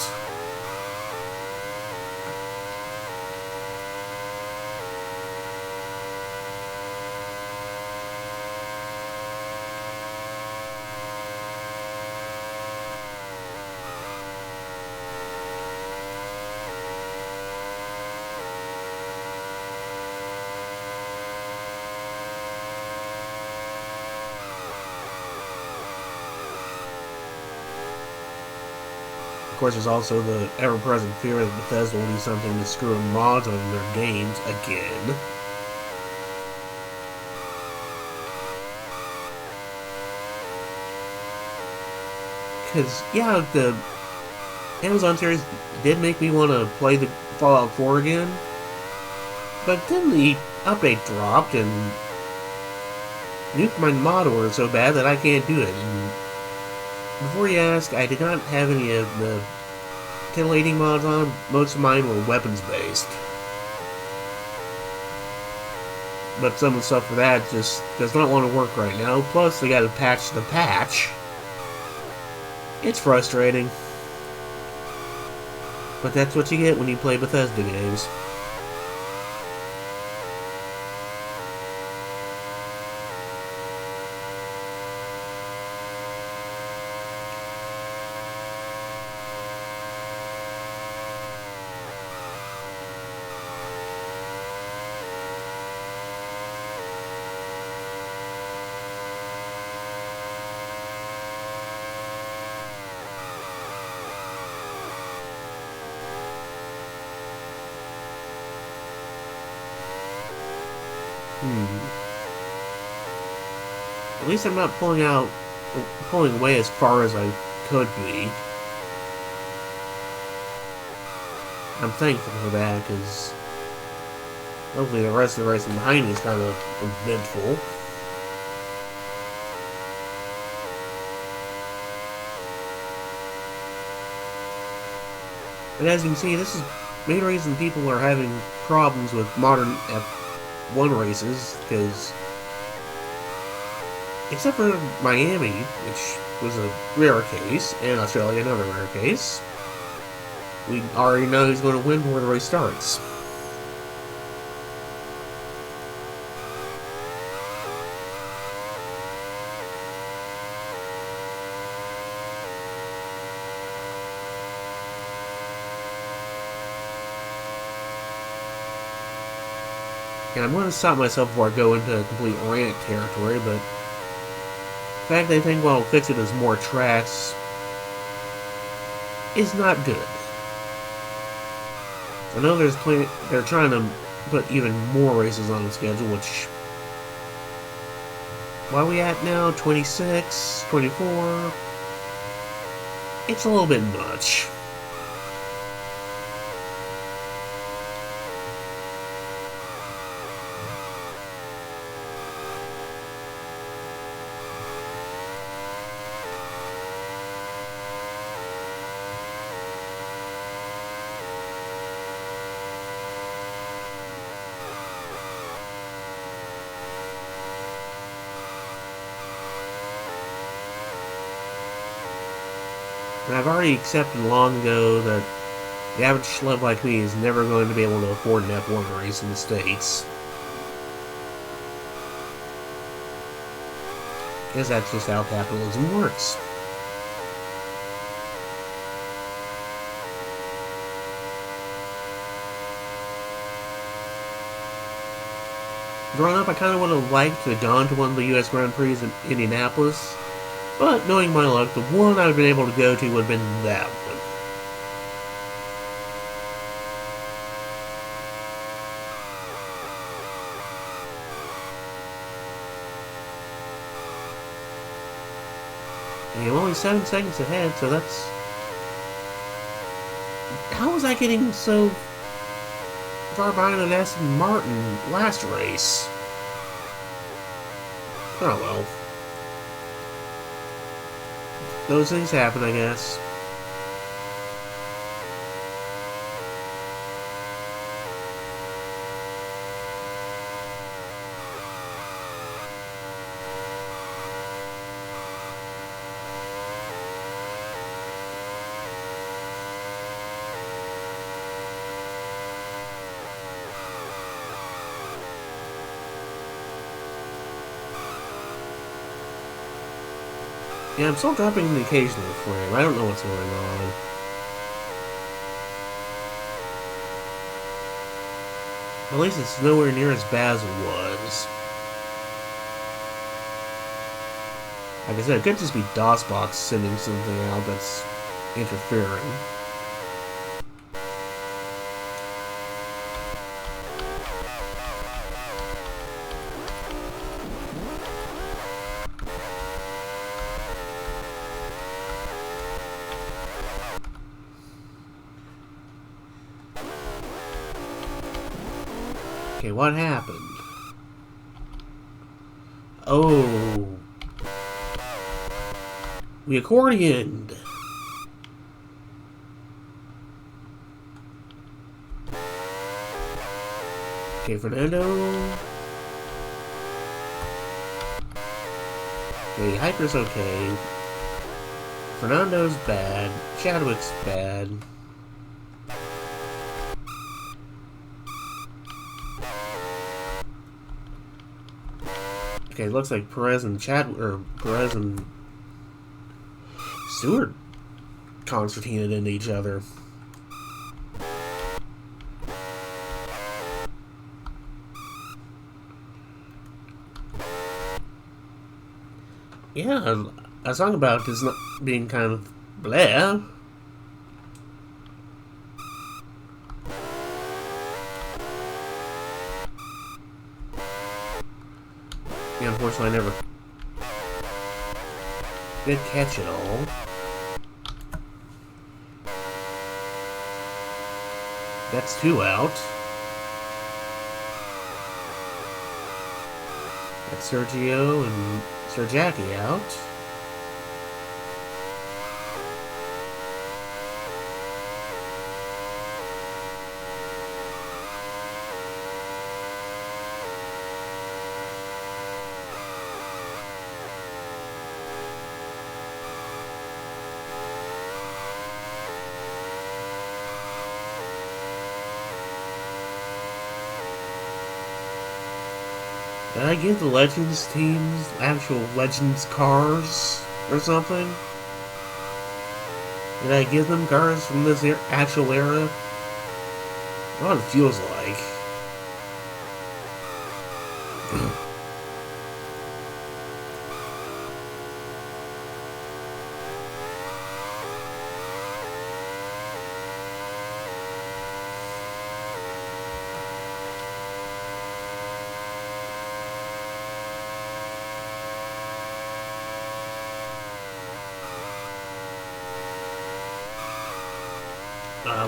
Of course, there's also the ever-present fear that Bethesda will do something to screw in mods on their games again. Because, yeah, the Amazon series did make me want to play the Fallout 4 again, but then the update dropped and nuked my mod order so bad that I can't do it. And before you ask, I did not have any of the titillating mods on. Most of mine were weapons based. But some of the stuff for that just does not want to work right now. Plus, they gotta patch the patch. It's frustrating. But that's what you get when you play Bethesda games. At least I'm not pulling away as far as I could be. I'm thankful for that, because hopefully the rest of the racing behind me is kind of eventful. And as you can see, this is the main reason people are having problems with modern F1 races, because except for Miami, which was a rare case, and Australia, another rare case, we already know who's going to win before the race starts. And I'm going to stop myself before I go into complete rant territory, but the fact they think, well, fix it as more tracks is not good. I know they're trying to put even more races on the schedule, which, what are we at now? 26, 24? It's a little bit much. And I've already accepted long ago that the average schlub like me is never going to be able to afford an F1 race in the States. Because that's just how capitalism works. Growing up, I kind of would have liked to have gone to one of the U.S. Grand Prix in Indianapolis. But knowing my luck, the one I would have been able to go to would have been that one. And I'm only 7 seconds ahead, so that's... How was I getting so far behind an Aston Martin last race? Oh well. Those things happen, I guess. Yeah, I'm still dropping the occasional frame. I don't know what's going on. At least it's nowhere near as bad as it was. Like I said, it could just be DOSBox sending something out that's interfering. Okay, what happened? Oh. We accordioned. Okay, Fernando. Okay, Hyper's okay. Fernando's bad. Chadwick's bad. Okay, looks like Perez and Stewart concertinaed into each other. Yeah, I was talking about this not being kind of blah. Yeah, unfortunately, I never did catch it all. That's 2 out. That's Sergio and Sergiaki out. Did I give the Legends teams actual Legends cars or something? Did I give them cars from this actual era? What it feels like.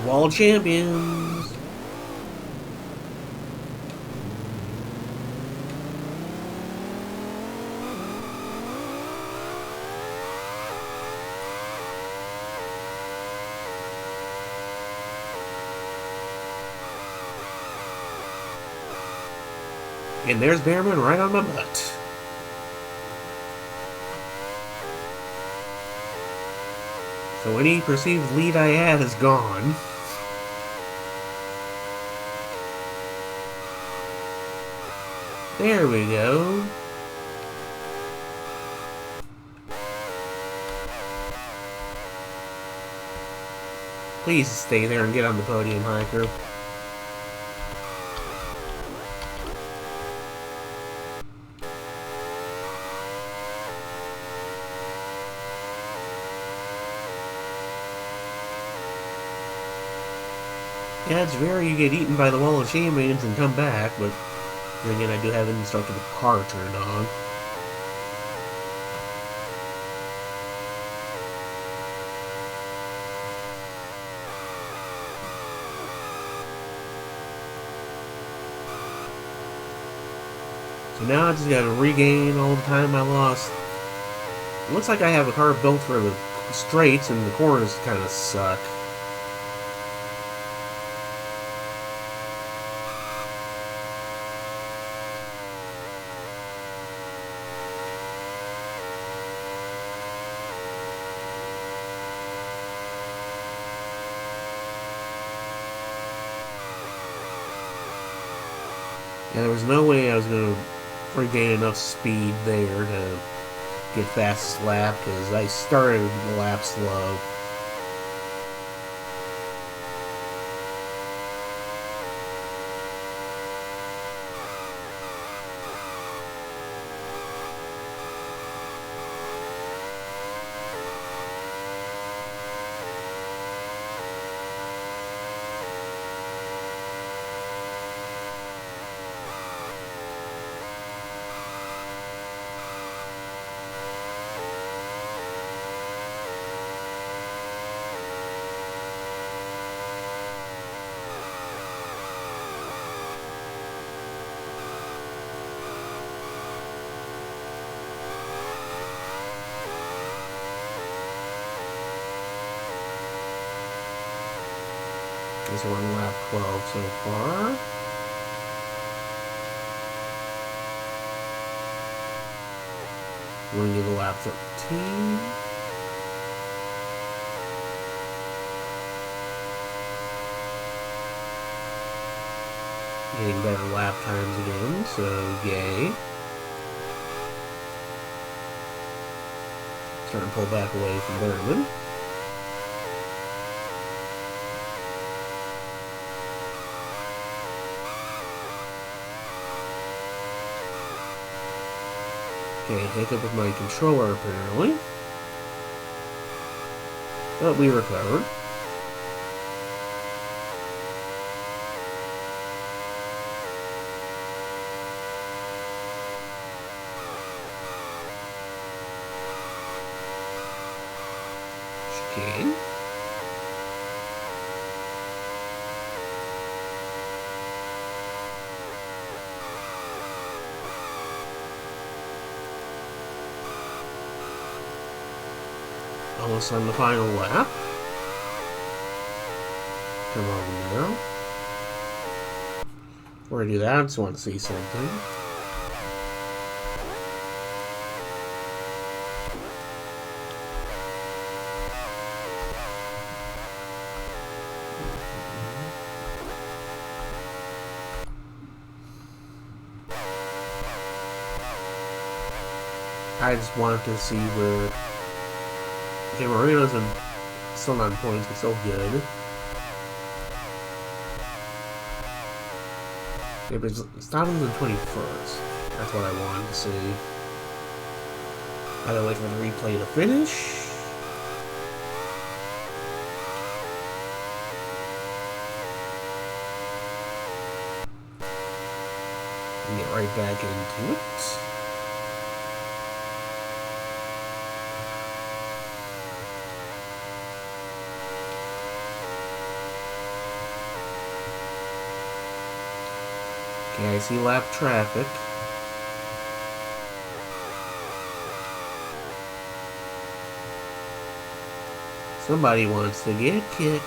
Wall champions. And there's Behrman right on my butt. So any perceived lead I had is gone. There we go. Please stay there and get on the podium, Hiker. Yeah, it's rare you get eaten by the wall of champions and come back, but then again, I do have an indestructible car turned on. So now I just gotta regain all the time I lost. It looks like I have a car built for the straights, and the corners kind of suck. Yeah, there was no way I was going to regain enough speed there to get fastest lap, because I started the lap slow. this one, lap 12 so far. We're going to do lap 13. Getting better lap times again, so yay. Starting to pull back away from Berman. Okay, hiccup with my controller apparently. But we recovered. Okay. Almost on the final lap. Come on now. Before I do that, I just want to see something. I just wanted to see where... Okay, Marino's still not in points, but still good. Yeah, but it's not on the 21st. That's what I wanted to see. I gotta wait for the replay to finish. And get right back into it. Okay, I see lap traffic. Somebody wants to get kicked.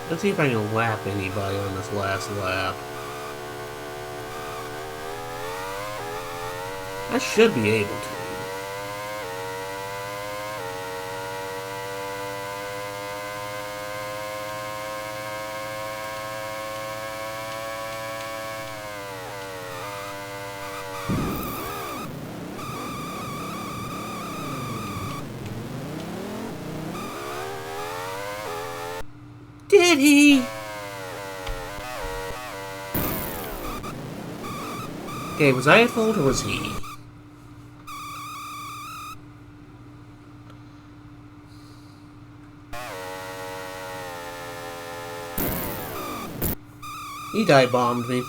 Let's see if I can lap anybody on this last lap. I should be able to. Did he? Okay, was I at fault or was he? He dive bombed me.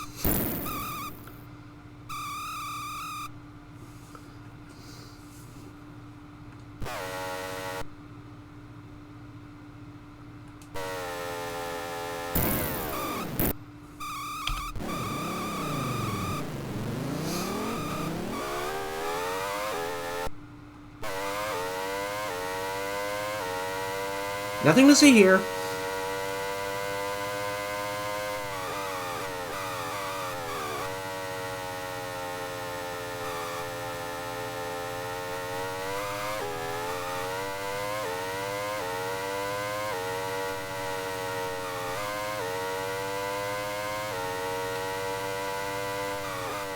Nothing to see here.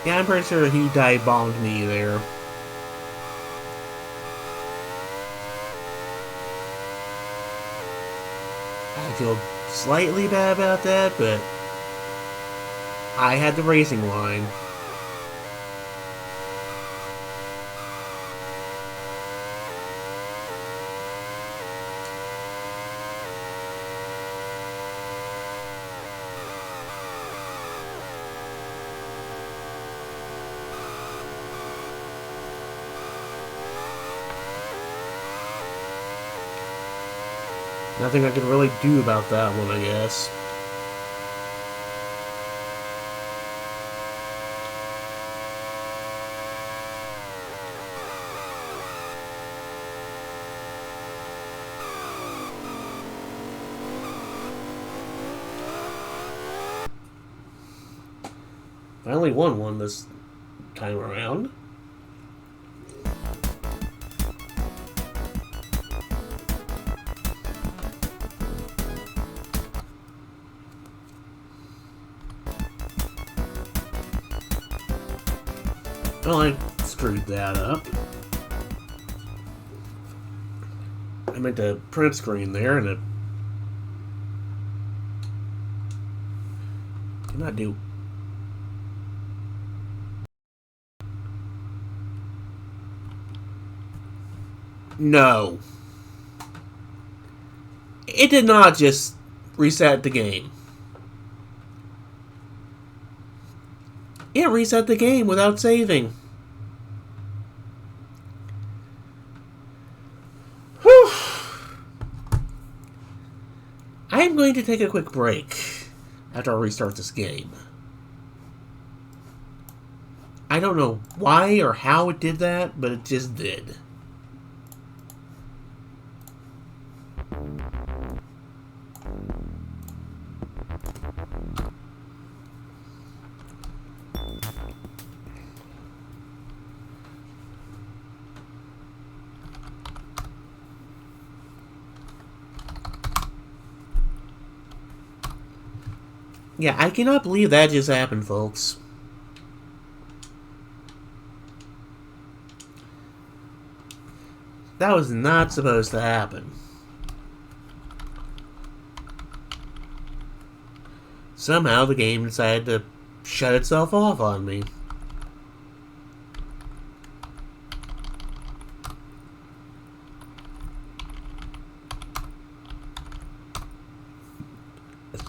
Yeah, I'm pretty sure he dive bombed me there. I feel slightly bad about that, but I had the racing line. Nothing I can really do about that one, I guess. I only won one this time around. Well, I screwed that up. I meant to print screen there, and it did not do. No. It did not just reset the game. It reset the game without saving. Whew. I'm going to take a quick break after I restart this game. I don't know why or how it did that, but it just did. Yeah, I cannot believe that just happened, folks. That was not supposed to happen. Somehow the game decided to shut itself off on me.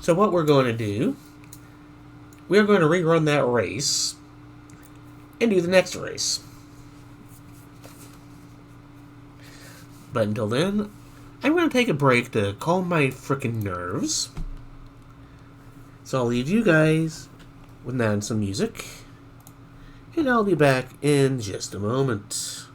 So what we're going to do, we're going to rerun that race and do the next race. But until then, I'm going to take a break to calm my frickin' nerves. So I'll leave you guys with that and some music, and I'll be back in just a moment.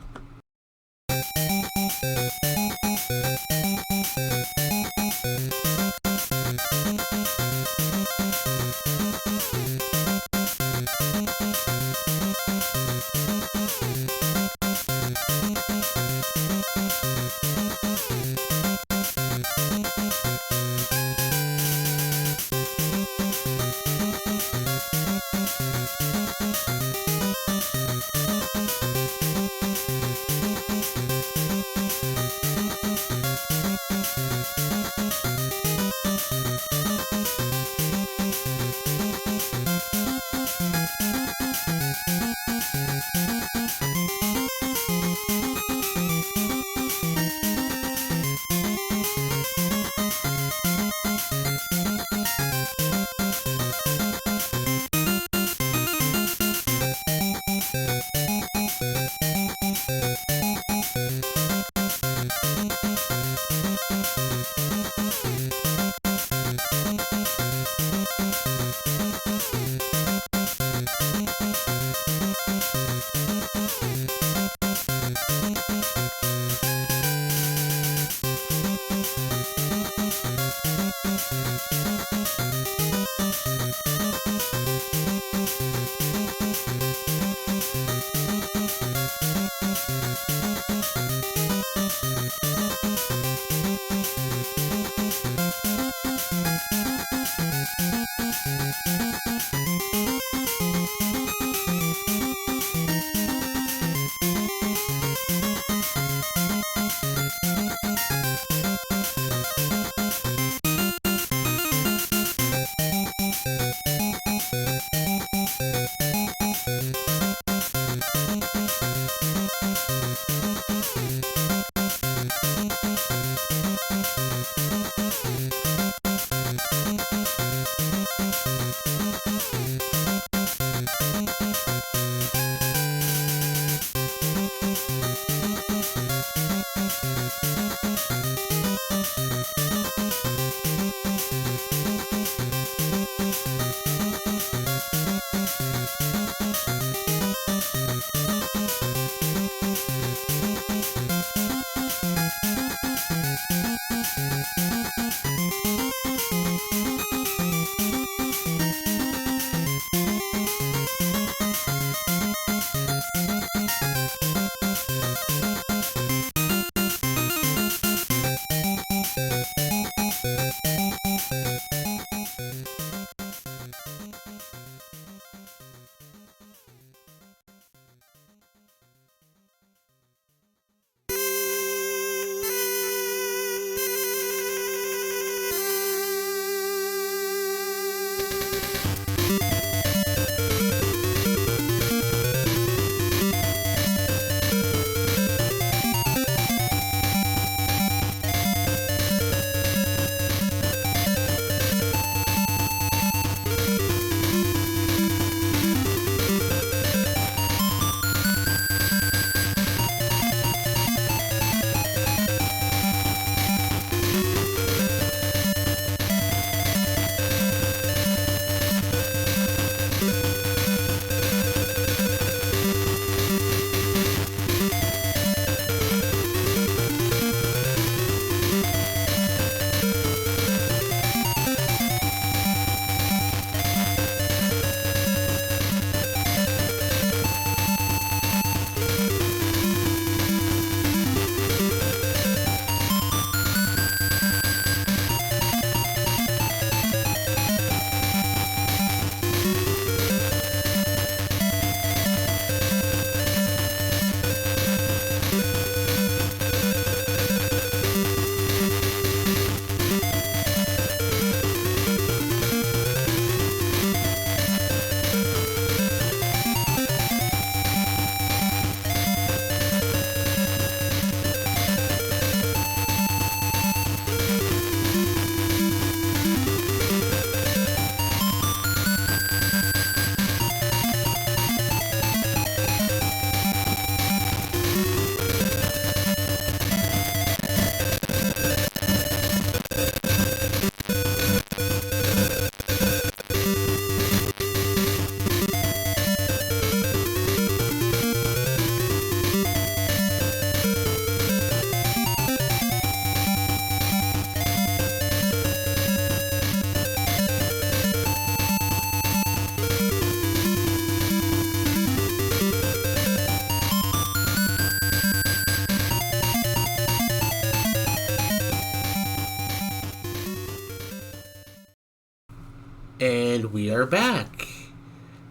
And we are back.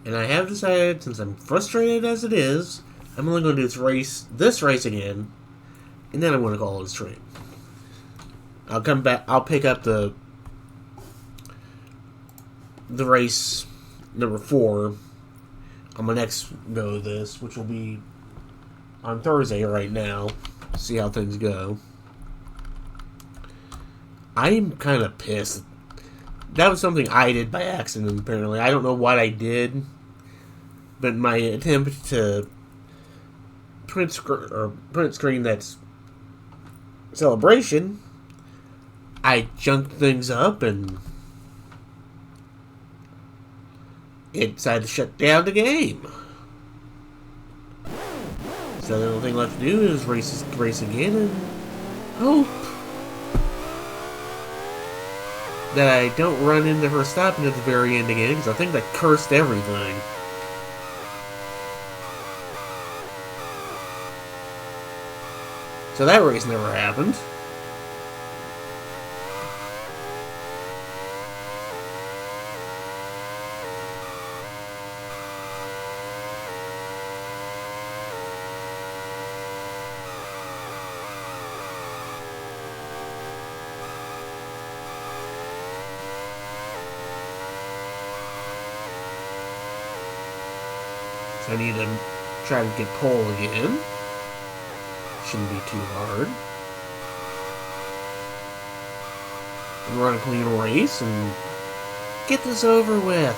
And I have decided, since I'm frustrated as it is, I'm only going to do this race again, and then I'm going to call it a stream. I'll come back. I'll pick up the race number 4 on my next go of this, which will be on Thursday right now. See how things go. I'm kind of pissed. That was something I did by accident, apparently. I don't know what I did, but my attempt to print screen that's celebration, I junked things up and it decided to shut down the game. So the only thing left to do is race again and hope that I don't run into her stopping at the very end again, because I think that cursed everything. So that race never happened. I need to try to get pole again. Shouldn't be too hard. And run a clean race and get this over with.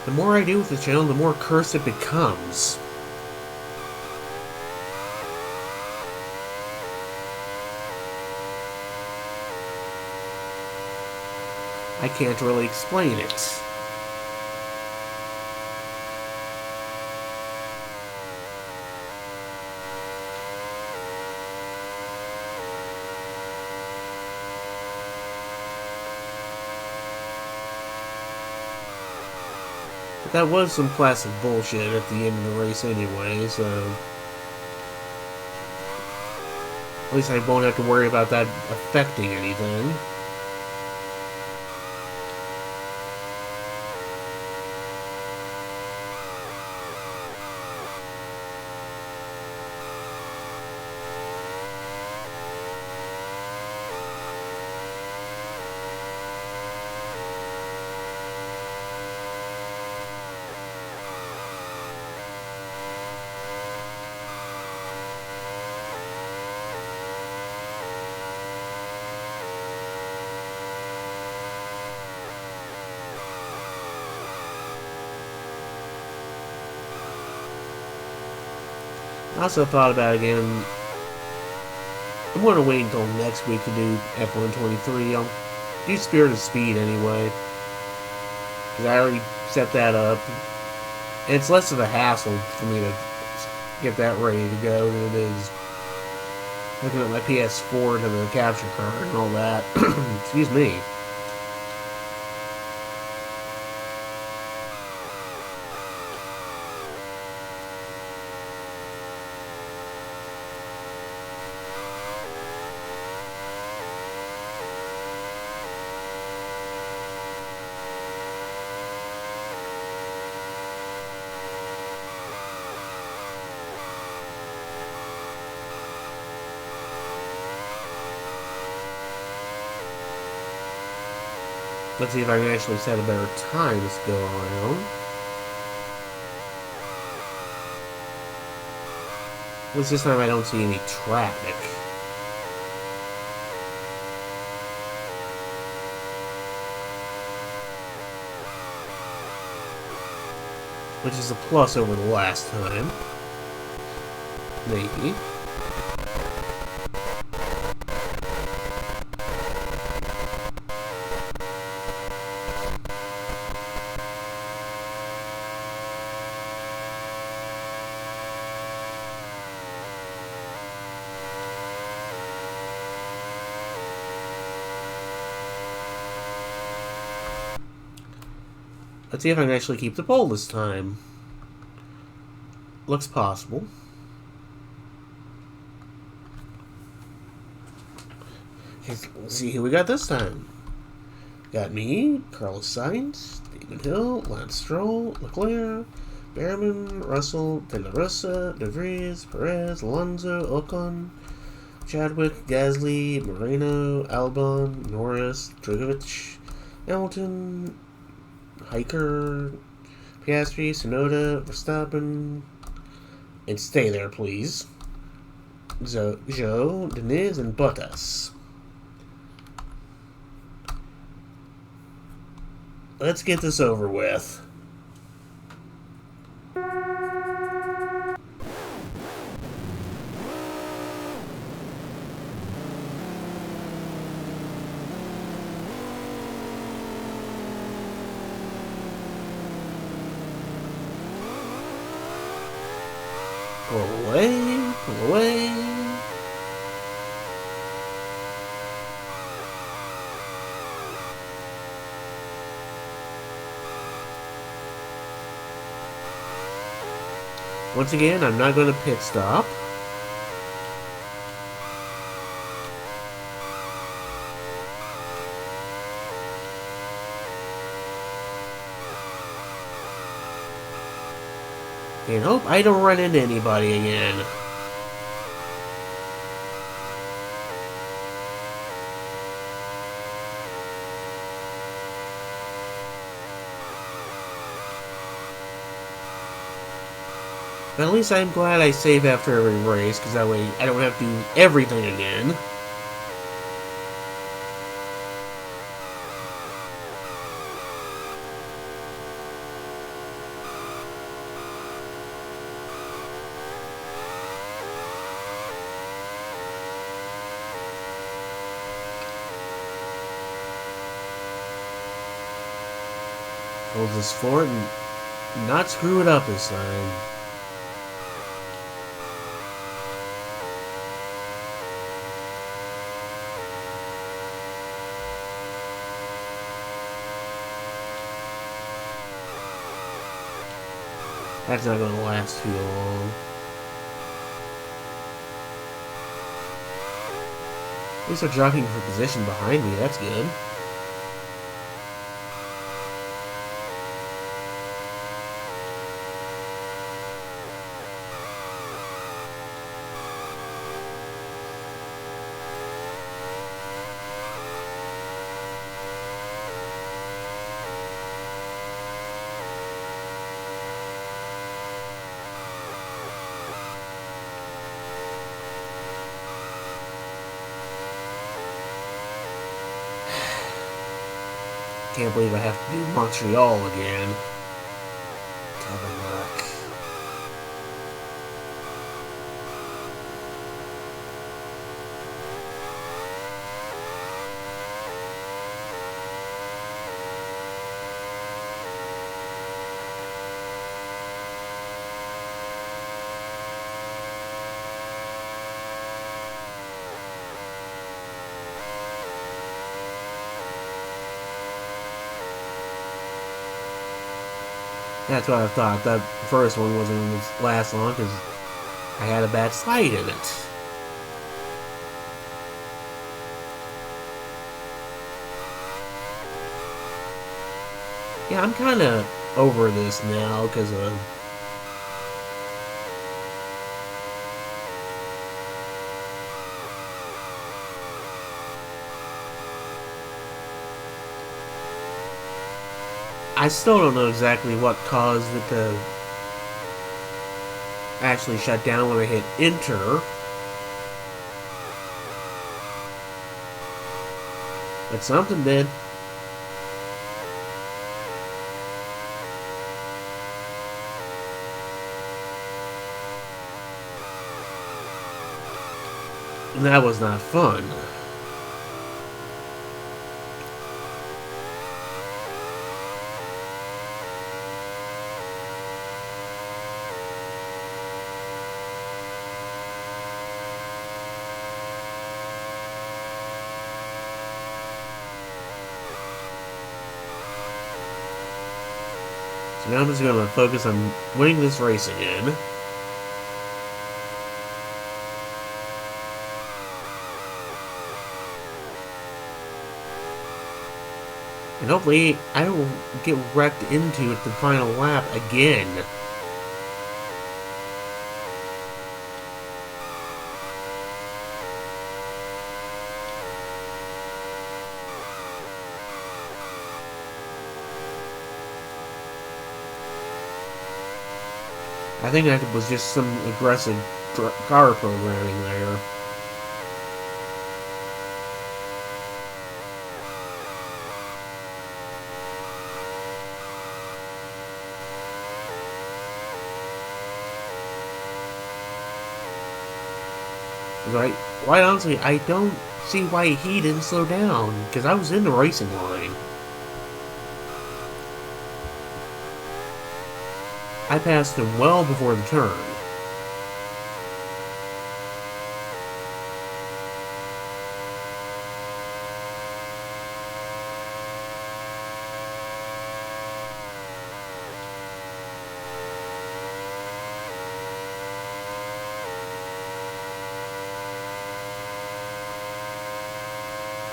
The more I do with the channel, the more cursed it becomes. I can't really explain it. But that was some classic bullshit at the end of the race anyway, so... At least I won't have to worry about that affecting anything. I also thought about it again. I'm going to wait until next week to do F123. I'll do Spirit of Speed anyway. Because I already set that up. And it's less of a hassle for me to get that ready to go than it is looking at my PS4 to the capture card and all that. Excuse me. Let's see if I can actually set a better time to go around. At least this time I don't see any traffic. Which is a plus over the last time. Maybe. Let's see if I can actually keep the pole this time. Looks possible. Let's see who we got this time. Got me, Carlos Sainz, David Hill, Lance Stroll, Leclerc, Behrman, Russell, De La Rosa, De Vries, Perez, Alonso, Ocon, Chadwick, Gasly, Moreno, Albon, Norris, Drogovic, Hamilton, Hiker, Piastri, Tsunoda, Verstappen, and stay there, please. Joe, Deniz, and Bottas. Let's get this over with. Pull away, pull away. Once again, I'm not going to pit stop. And hope I don't run into anybody again. But at least I'm glad I save after every race, because that way I don't have to do everything again. Hold this forward and not screw it up this time. That's not going to last too long. At least they're jockeying for position behind me. That's good. Can't believe I have to do Montreal again. Luck. That's what I thought. That first one wasn't going to last long because I had a bad slide in it. Yeah, I'm kind of over this now because I still don't know exactly what caused it to actually shut down when I hit enter. But something did. And that was not fun. So now I'm just going to focus on winning this race again. And hopefully I don't get wrecked into at the final lap again. I think that was just some aggressive car programming there. Right? Quite honestly, I don't see why he didn't slow down, because I was in the racing line. I passed him well before the turn.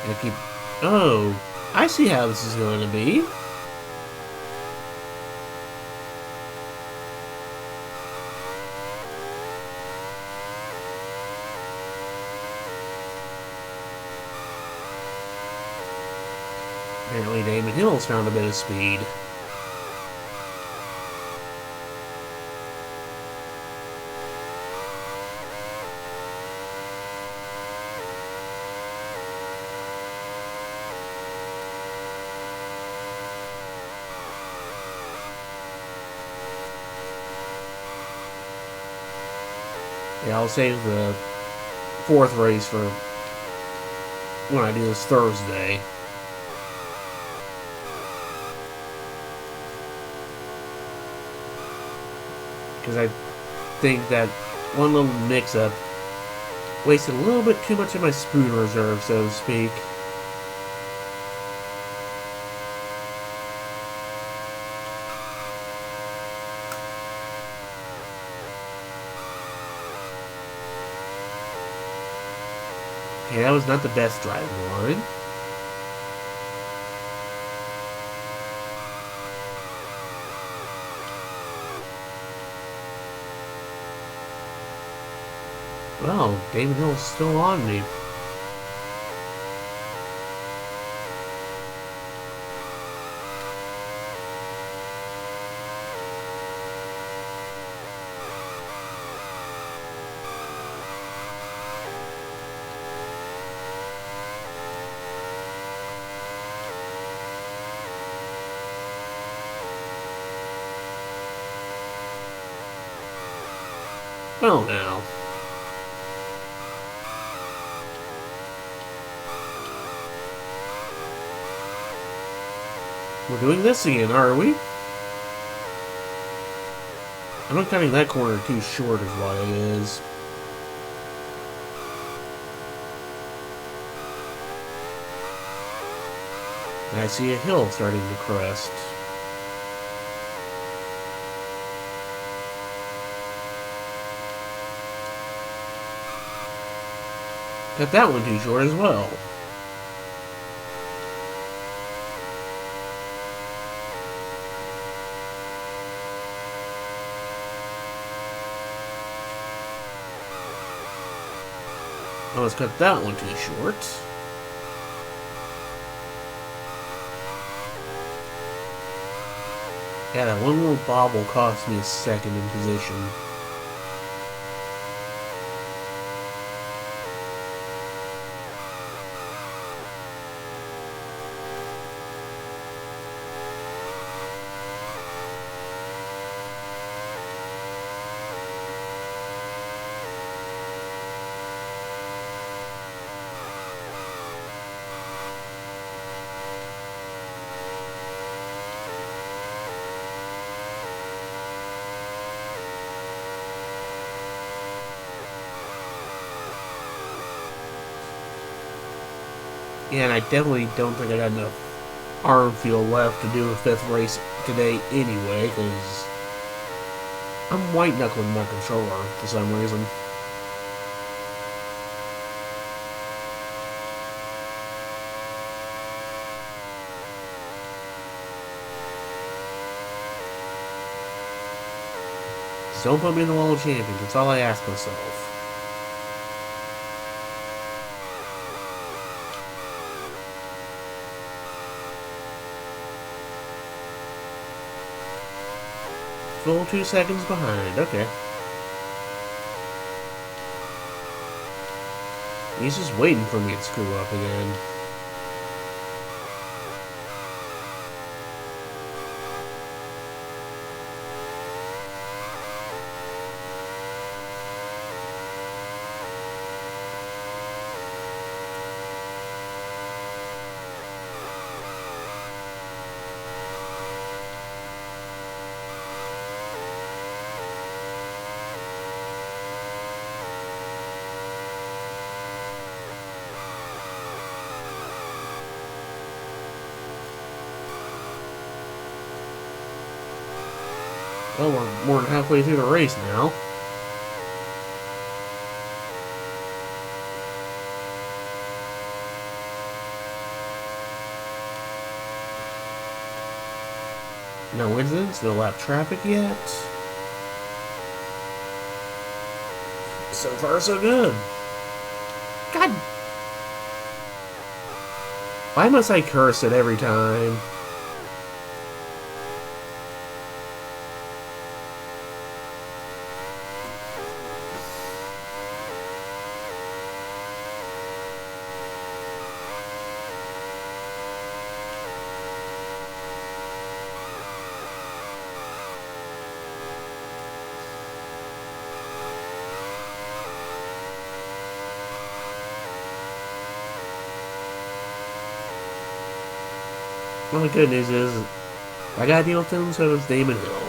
And I keep... Oh, I see how this is going to be. Apparently Damon Hill's found a bit of speed. Yeah, I'll save the fourth race for when I do this Thursday. because I think that one little mix-up wasted a little bit too much of my spoon reserve, so to speak. Okay, that was not the best driving line. Well, David Hill's still on me. Well, now. We're doing this again, are we? I'm not cutting that corner too short is what it is. And I see a hill starting to crest. Cut that one too short as well. Oh, let's cut that one too short. Yeah, that one little bobble cost me a second in position. Yeah, and I definitely don't think I got enough arm feel left to do a 5th race today anyway, because I'm white-knuckling my controller for some reason. Just don't put me in the Wall of Champions, that's all I ask myself. Full 2 seconds behind, okay. He's just waiting for me to screw up again. Well, we're more than halfway through the race now. No incidents, no lap traffic yet. So far, so good. God. Why must I curse it every time? Well, the good news is, I got deal with him, so does Damon Hill.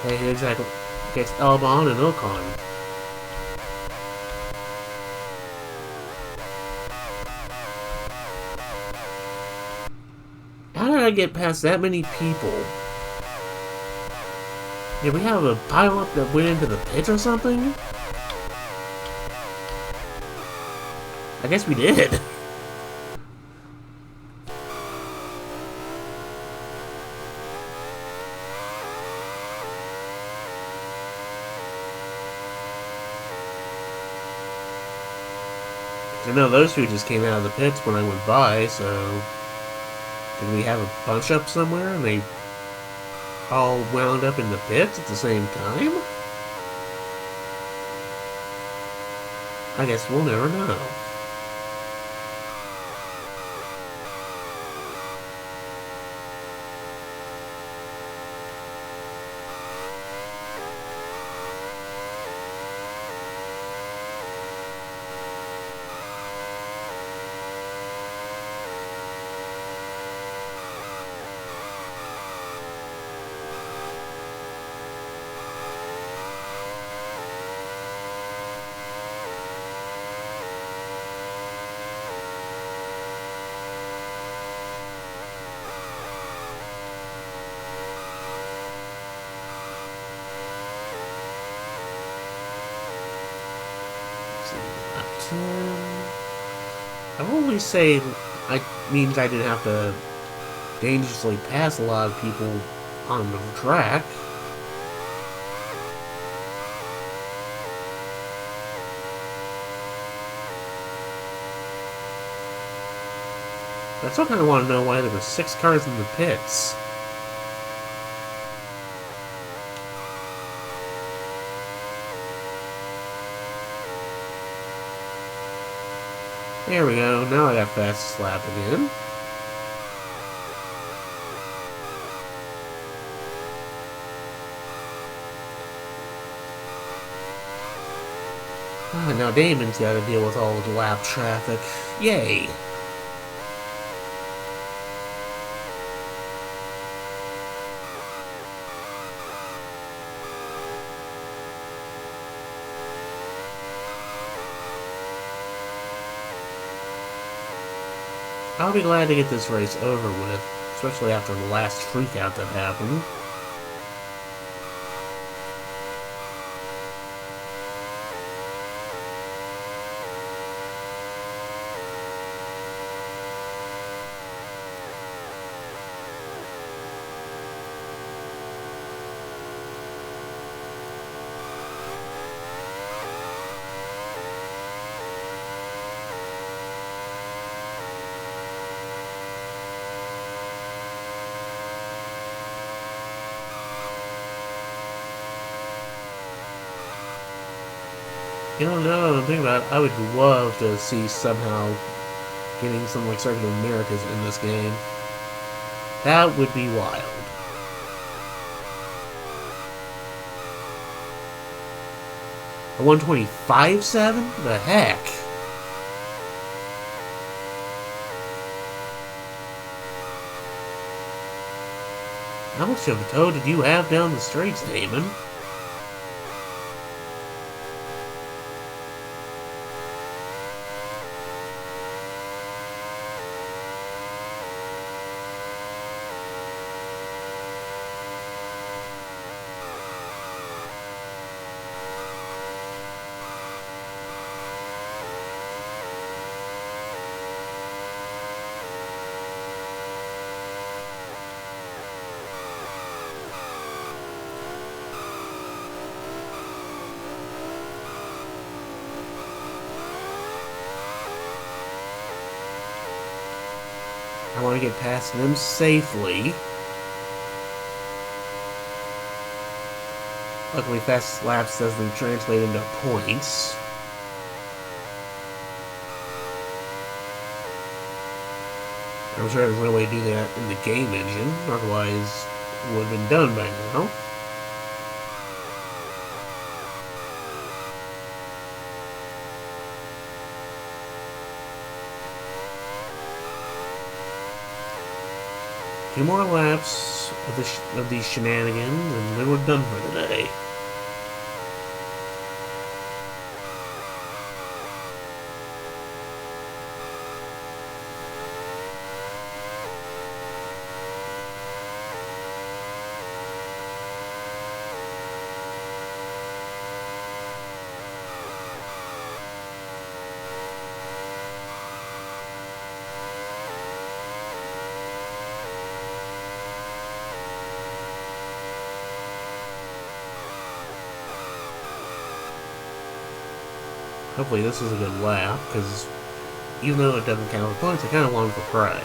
Hey, exactly. Gets Elbon and Ilkon. How did I get past that many people? Did we have a pileup that went into the pit or something? I guess we did. I know those two just came out of the pits when I went by, so... Did we have a bunch up somewhere and they all wound up in the pits at the same time? I guess we'll never know. I would always say I means I didn't have to dangerously pass a lot of people on the track. But I still kind of want to know why there were 6 cars in the pits. There we go, now I got fast slap again. Now Damon's got to deal with all the lap traffic. Yay! I'll be glad to get this race over with, especially after the last freakout that happened. You know, now that I'm thinking about it, I would love to see somehow getting some like Circuit of Americas in this game. That would be wild. A 125.7? The heck? How much of a tow did you have down the streets, Damon? I want to get past them safely. Luckily, fast laps doesn't translate into points. I'm sure there's no way to do that in the game engine, otherwise it would have been done by now. 2 more laps of these shenanigans, and then we're done for the day. Hopefully this is a good lap, because even though it doesn't count for points, I kind of want for pride.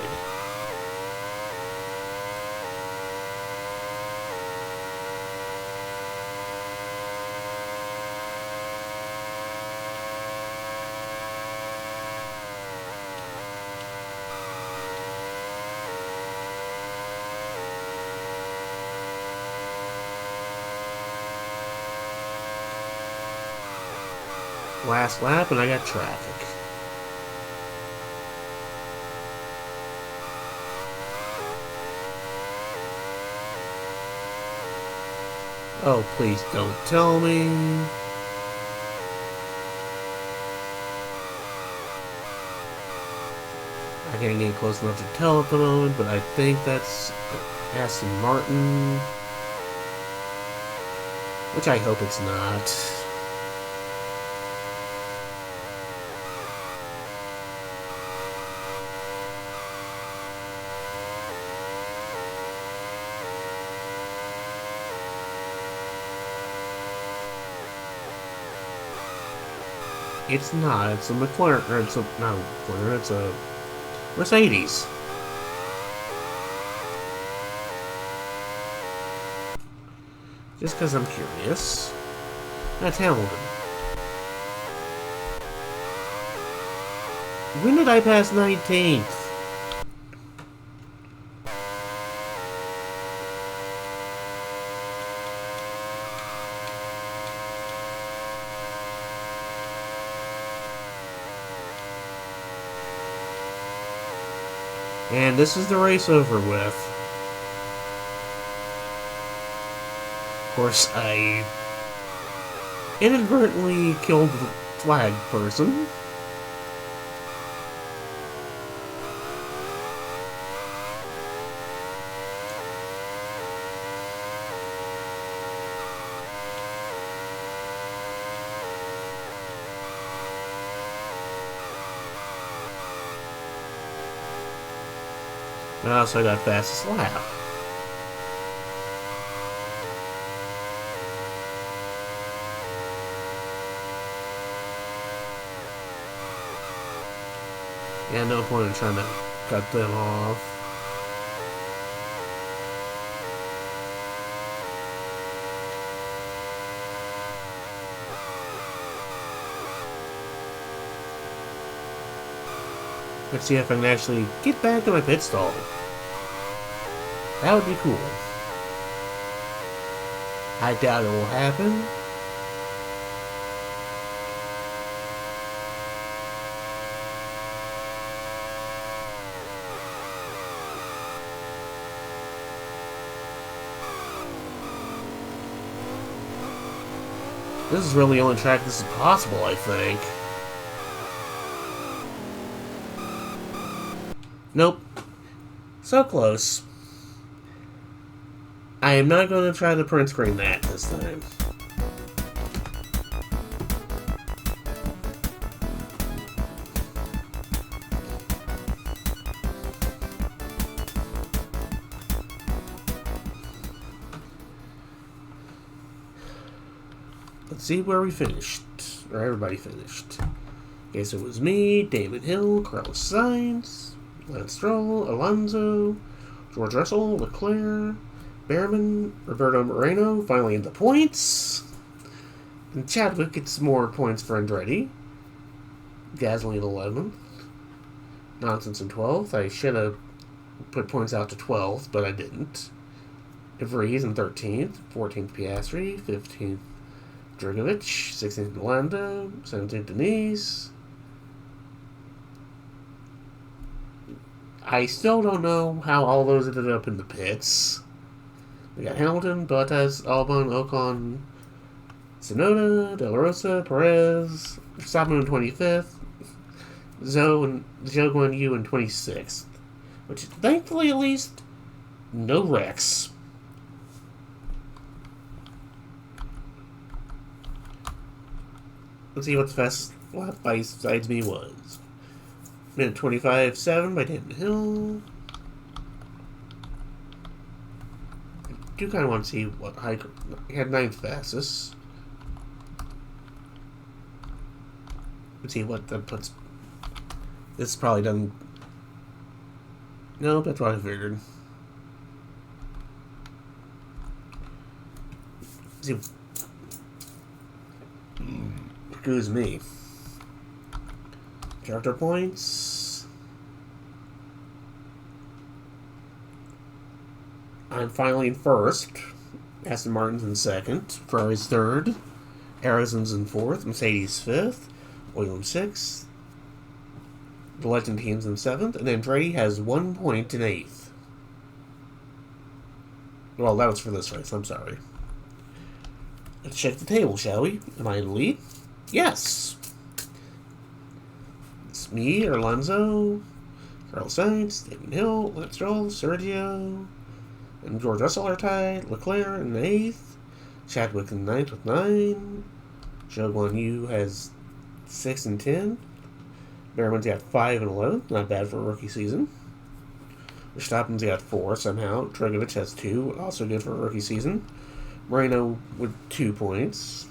Last lap, and I got traffic. Oh, please don't tell me. I can't get close enough to tell at the moment, but I think that's Aston Martin. Which I hope it's not. It's not. It's a McLaren. Or it's a not a McLaren. It's a Mercedes. Just because I'm curious. That's Hamilton. When did I pass 19th? And this is the race over with. Of course, I inadvertently killed the flag person. And I also got fastest lap. Yeah, no point in trying to cut them off. Let's see if I can actually get back to my pit stall. That would be cool. I doubt it will happen. This is really the only track this is possible, I think. Nope. So close. I am not going to try to print screen that this time. Let's see where we finished. Or everybody finished. Okay, so it was me, David Hill, Carlos Sainz, Lance Stroll, Alonso, George Russell, Leclerc, Behrman, Roberto Moreno, finally in the points. And Chadwick gets more points for Andretti. Gasly in 11th. Nonsense in 12th. I should have put points out to 12th, but I didn't. DeVries in 13th. 14th Piastri. 15th Drugovich. 16th Lando. 17th Denise. I still don't know how all those ended up in the pits. We got Hamilton, Bottas, Albon, Ocon, Tsunoda, De La Rosa, Perez, Verstappen in 25th, Zhou Guan Yu in 26th. Which, thankfully, at least, no wrecks. Let's see what the fastest lap besides me was. Minute 25.7 by Dan Hill. I do kind of want to see what he had 9th fastest. Let's see what that puts. This probably doesn't. No, that's what I figured. Let's see. Excuse me. Character points. I'm finally in first. Aston Martin's in second. Ferrari's third. Arizon's in fourth. Mercedes fifth. Williams sixth. The Legend team's in seventh. And Andretti has 1 point in eighth. Well, that was for this race. I'm sorry. Let's check the table, shall we? Am I in the lead? Yes! It's me, Alonso, Carlos Sainz, David Hill, Lance Stroll, Sergio, and George Russell are tied. Leclerc in 8th, Chadwick in 9th with 9. Zhou Guan Yu has 6 and 10. Behrman's got 5 and 11, not bad for a rookie season. Verstappen's got 4 somehow. Dragovich has 2, also good for a rookie season. Moreno with 2 points.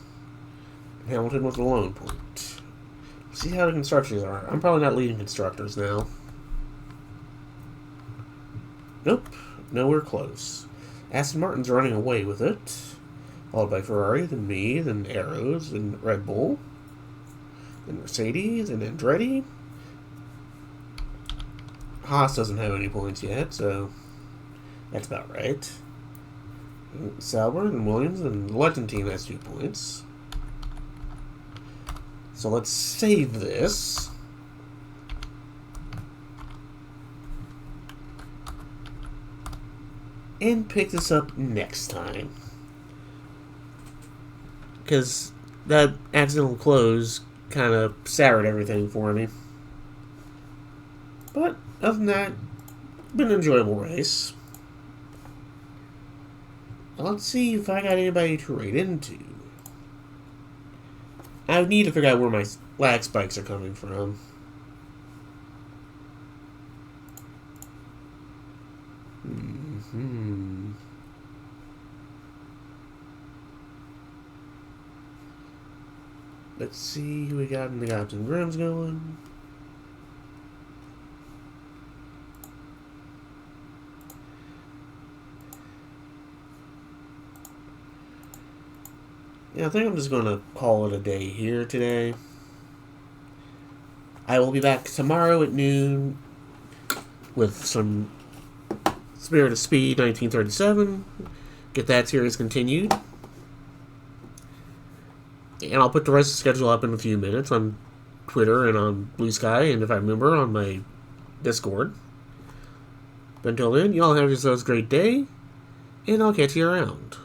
Hamilton with a lone point. See how the constructors are. I'm probably not leading constructors now. Nope. Nowhere close. Aston Martin's running away with it. Followed by Ferrari, then me, then Arrows, then Red Bull. Then Mercedes, and Andretti. Haas doesn't have any points yet, so that's about right. Sauber and Williams and the Legend team has 2 points. So let's save this. And pick this up next time. Because that accidental close kind of soured everything for me. But other than that, been an enjoyable race. Let's see if I got anybody to raid into. I would need to figure out where my lag spikes are coming from. Let's see who we got in the Gobs and Grims going. Yeah, I think I'm just going to call it a day here today. I will be back tomorrow at noon with some Spirit of Speed 1937. Get that series continued. And I'll put the rest of the schedule up in a few minutes on Twitter and on Blue Sky, and if I remember, on my Discord. But until then, y'all have yourselves a great day, and I'll catch you around.